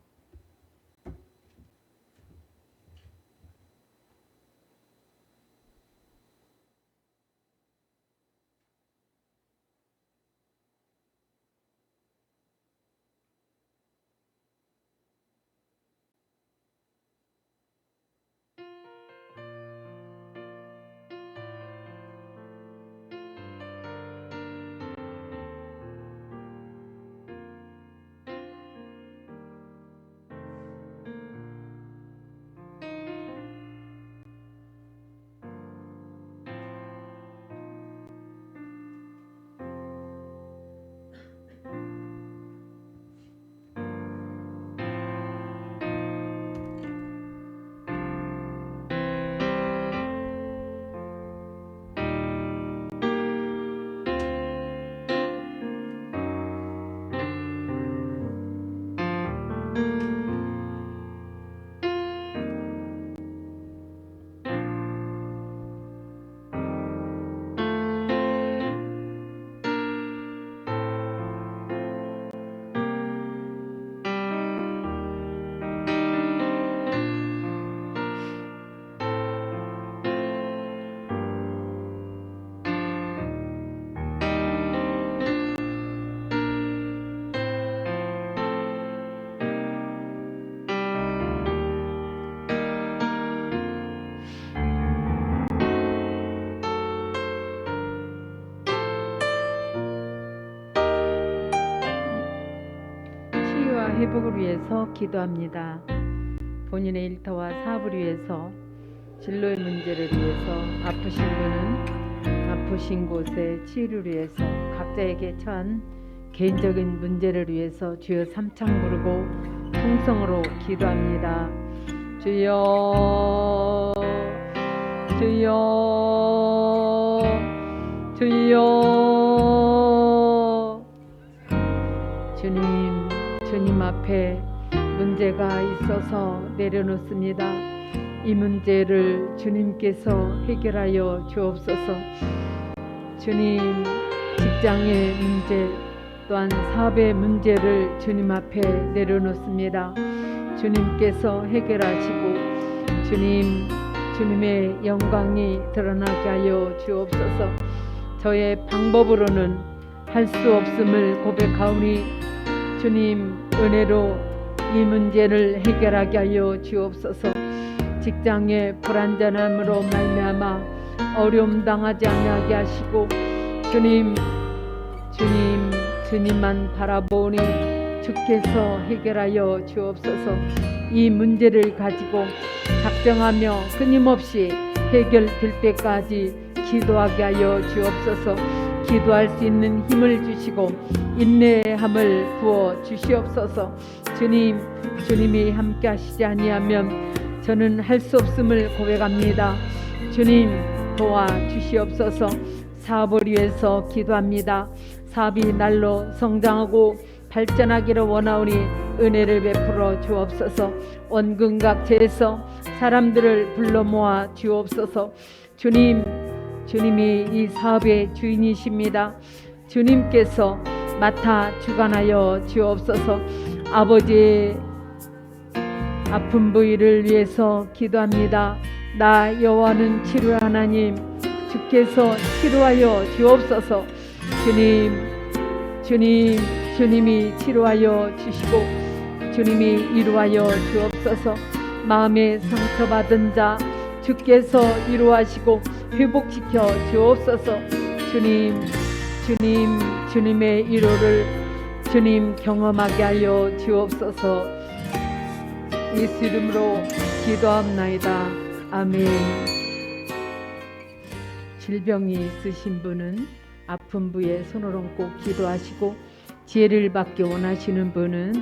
회복을 위해서 기도합니다. 본인의 일터와 사업을 위해서, 진로의 문제를 위해서, 아프신 분은 아프신 곳의 치유를 위해서, 각자에게 처한 개인적인 문제를 위해서 주여 삼창 부르고 통성으로 기도합니다. 주여, 주여, 주여. 주님 앞에 문제가 있어서 내려놓습니다. 이 문제를 주님께서 해결하여 주옵소서. 주님, 직장의 문제 또한 사업의 문제를 주님 앞에 내려놓습니다. 주님께서 해결하시고 주님의 영광이 드러나게 하여 주옵소서. 저의 방법으로는 할 수 없음을 고백하오니 주님 은혜로 이 문제를 해결하게 하여 주옵소서. 직장의 불안전함으로 말미암아 어려움 당하지 아니하게 하시고 주님만 바라보니 주께서 해결하여 주옵소서. 이 문제를 가지고 작정하며 끊임없이 해결될 때까지 기도하게 하여 주옵소서. 기도할 수 있는 힘을 주시고 인내함을 부어 주시옵소서. 주님이 함께 하시지 아니하면 저는 할 수 없음을 고백합니다. 주님 도와 주시옵소서. 사업을 위해서 기도합니다. 사업이 날로 성장하고 발전하기를 원하오니 은혜를 베풀어 주옵소서. 원근각지에서 사람들을 불러 모아 주옵소서. 주님이 이 사업의 주인이십니다. 주님께서 맡아 주관하여 주옵소서. 아버지의 아픈 부위를 위해서 기도합니다. 나 여호와는 치료의 하나님, 주께서 치료하여 주옵소서. 주님이 치료하여 주시고 주님이 이루하여 주옵소서. 마음에 상처받은 자 주께서 이루하시고 회복시켜 주옵소서. 주님의 위로를 주님 경험하게 하여 주옵소서. 예수 이름으로 기도합나이다. 아멘. 질병이 있으신 분은 아픈 부에 손을 얹고 기도하시고, 지혜를 받기 원하시는 분은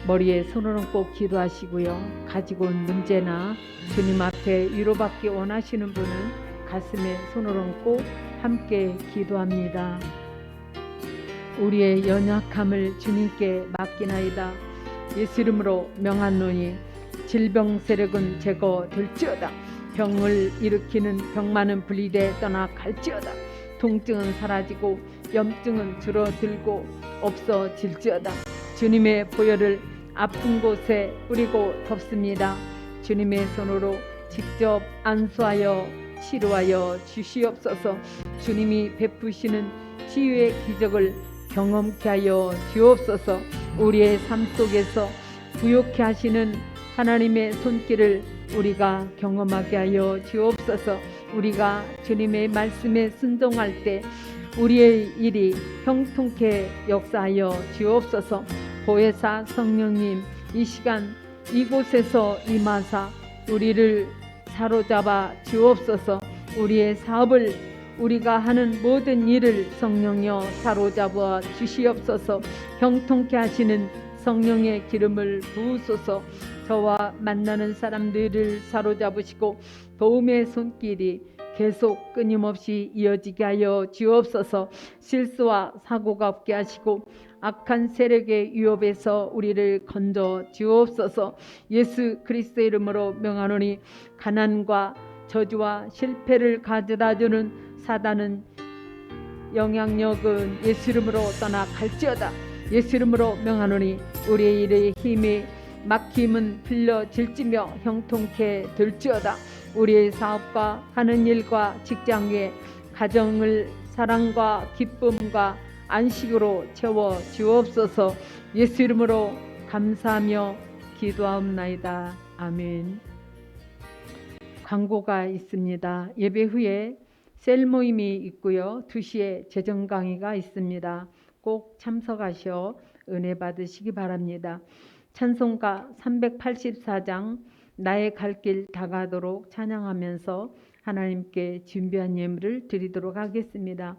머리에 손을 얹고 기도하시고요. 가지고 온 문제나 주님 앞에 위로받기 원하시는 분은 가슴에 손을 얹고 함께 기도합니다. 우리의 연약함을 주님께 맡기나이다. 예수 이름으로 명하노니 질병 세력은 제거될지어다. 병을 일으키는 병만은 분리돼 떠나 갈지어다. 통증은 사라지고 염증은 줄어들고 없어질지어다. 주님의 보혈을 아픈 곳에 뿌리고 덮습니다. 주님의 손으로 직접 안수하여 치료하여 주시옵소서. 주님이 베푸시는 치유의 기적을 경험케 하여 주옵소서. 우리의 삶 속에서 부욕케 하시는 하나님의 손길을 우리가 경험하게 하여 주옵소서. 우리가 주님의 말씀에 순종할 때 우리의 일이 형통케 역사하여 주옵소서. 보혜사 성령님, 이 시간 이곳에서 임하사 우리를 사로잡아 주옵소서. 우리의 사업을, 우리가 하는 모든 일을 성령여 사로잡아 주시옵소서. 형통케 하시는 성령의 기름을 부으소서. 저와 만나는 사람들을 사로잡으시고 도움의 손길이 계속 끊임없이 이어지게 하여 주옵소서. 실수와 사고가 없게 하시고 악한 세력의 위협에서 우리를 건져 주옵소서. 예수 그리스도의 이름으로 명하노니 가난과 저주와 실패를 가져다주는 사단은 영향력은 예수 이름으로 떠나 갈지어다. 예수 이름으로 명하노니 우리의 일의 힘이 막힘은 풀려질지며 형통케 될지어다. 우리의 사업과 하는 일과 직장의 가정을 사랑과 기쁨과 안식으로 채워 주옵소서. 예수 이름으로 감사하며 기도하옵나이다. 아멘. 광고가 있습니다. 예배 후에 셀 모임이 있고요. 2시에 재정 강의가 있습니다. 꼭 참석하셔 은혜 받으시기 바랍니다. 찬송가 384장 나의 갈 길 다가도록 찬양하면서 하나님께 준비한 예물을 드리도록 하겠습니다.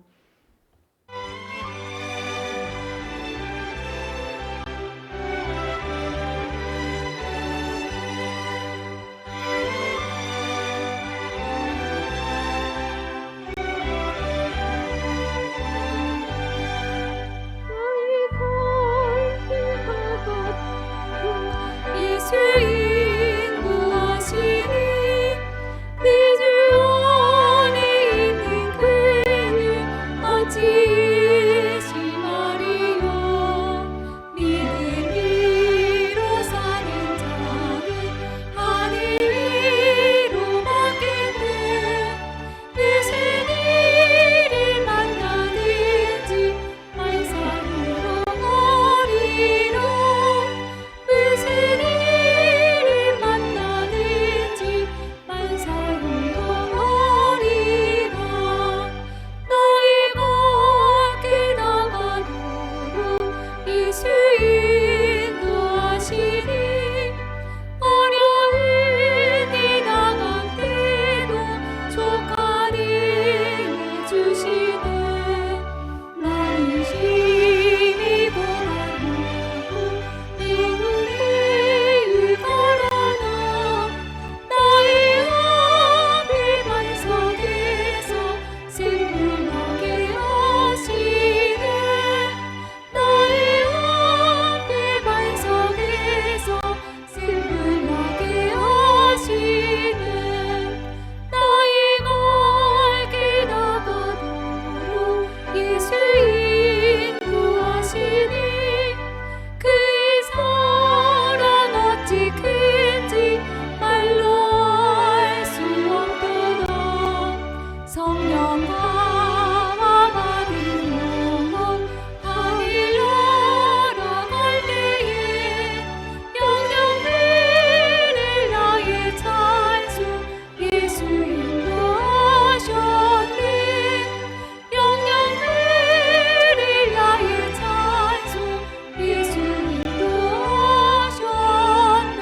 예수 인도하시니 내 주 안에 있는 그는 어찌 심하리요. 믿음으로 사는 자는 하늘 위로 받겠네. 무슨 일을 만나든지 말살로 머리로 무슨 일을 만나든지 만사로 머리라. 너희가 깨나가도록 예수 인도하시니 어려운 일 당할 때도 조카를 해주시네. 나는 심히 고난하고 미움을 걸어나 나의 앞에 반석에서 생물나게 하시네. 나의 앞에 반석에서 생물나게 하시네. 나의 갈 길 다가도록 예수 인도하시니 그의 사랑 어찌 큰지 말로 알 수 없도다. 성령과 받은 영혼 하늘 날아갈 때에 영영 들을 나의 찬송 예수 인도하셨네. 영영 들을 나의 찬송 예수 인도하셨네.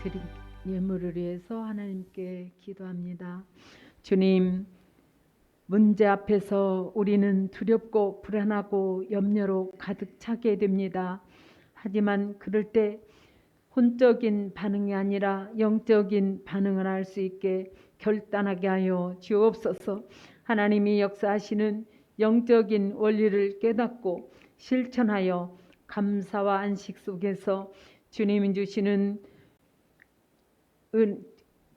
드린 예물을 위해서 하나님께 기도합니다. 주님, 문제 앞에서 우리는 두렵고 불안하고 염려로 가득 차게 됩니다. 하지만 그럴 때 혼적인 반응이 아니라 영적인 반응을 할 수 있게 결단하게 하여 주옵소서. 하나님이 역사하시는 영적인 원리를 깨닫고 실천하여 감사와 안식 속에서 주님이 주시는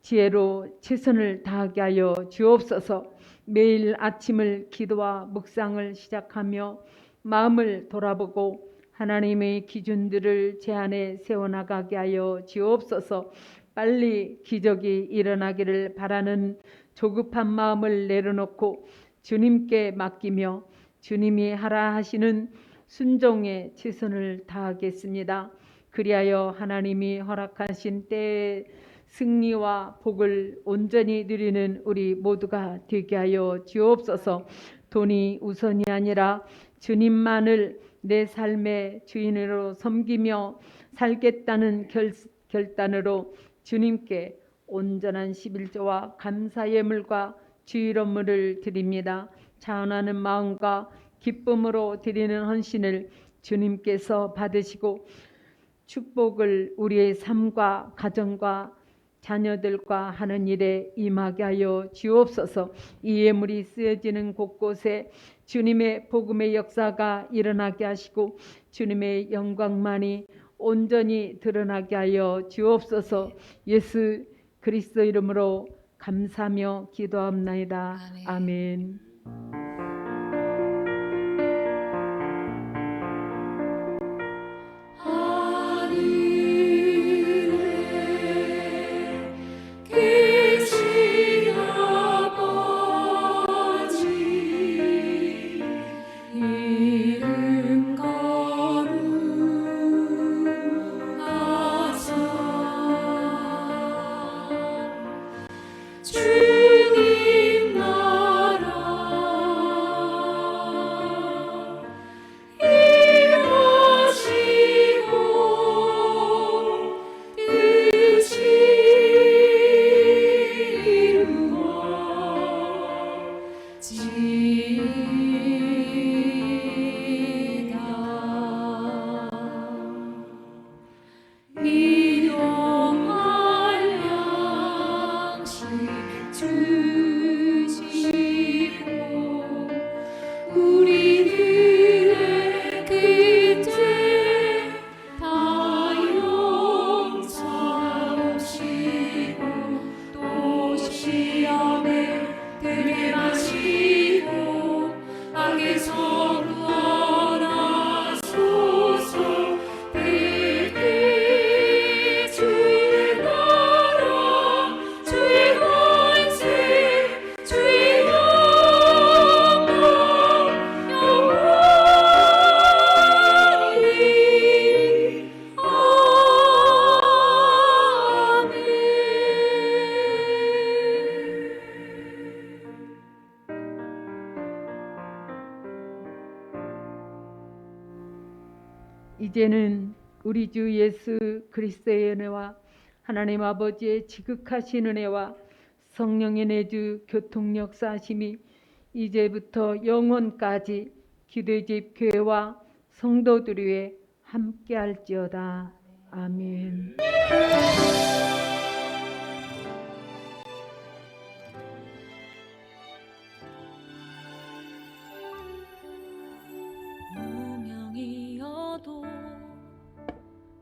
지혜로 최선을 다하게 하여 주옵소서. 매일 아침을 기도와 묵상을 시작하며 마음을 돌아보고 하나님의 기준들을 제 안에 세워나가게 하여 주옵소서. 빨리 기적이 일어나기를 바라는 조급한 마음을 내려놓고 주님께 맡기며 주님이 하라 하시는 순종에 최선을 다하겠습니다. 그리하여 하나님이 허락하신 때에 승리와 복을 온전히 누리는 우리 모두가 되게 하여 주옵소서. 돈이 우선이 아니라 주님만을 내 삶의 주인으로 섬기며 살겠다는 결단으로 주님께 온전한 11조와 감사 예물과 주일원물을 드립니다. 자원하는 마음과 기쁨으로 드리는 헌신을 주님께서 받으시고 축복을 우리의 삶과 가정과 자녀들과 하는 일에 임하게 하여 주옵소서. 이 예물이 쓰여지는 곳곳에 주님의 복음의 역사가 일어나게 하시고 주님의 영광만이 온전히 드러나게 하여 주옵소서. 예수 그리스도 이름으로 감사하며 기도합나이다. 아멘. 이제는 우리 주 예수 그리스도의 은혜와 하나님 아버지의 지극하신 은혜와 성령의 내주 교통 역사하심이 이제부터 영원까지 기도집 교회와 성도들 위에 함께할지어다. 아멘. 무명이어도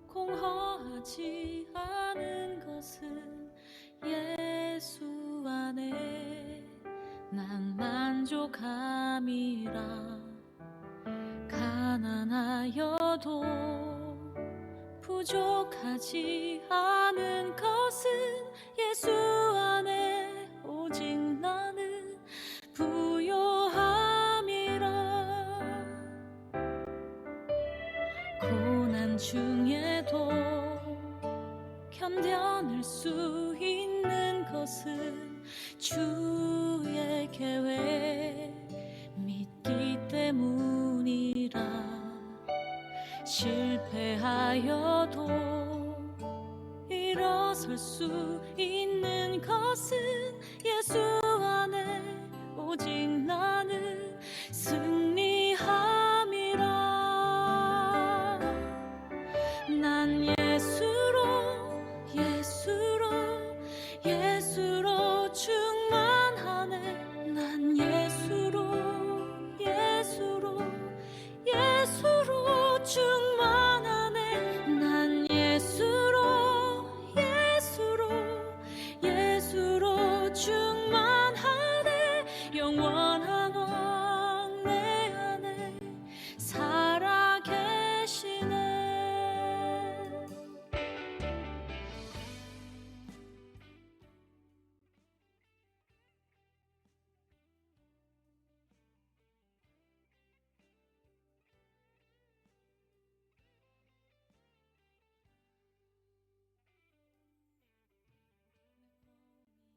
공허하지 않은 것은 예수 안에 난 만족함이라. 가난하여도 부족하지 않은 것은 예수 안에 오직 나는 부요함이라. 고난 중에도 견뎌낼 수 있는 것은 주의 계획 믿기 때문이라. 실패하여도 일어설 수 있는 것은 예수 안에 오직 나는 승리함이라. 난 예수로 충만하네. 난 예수로 충만하네. 난 예수로 충만하네. 영원한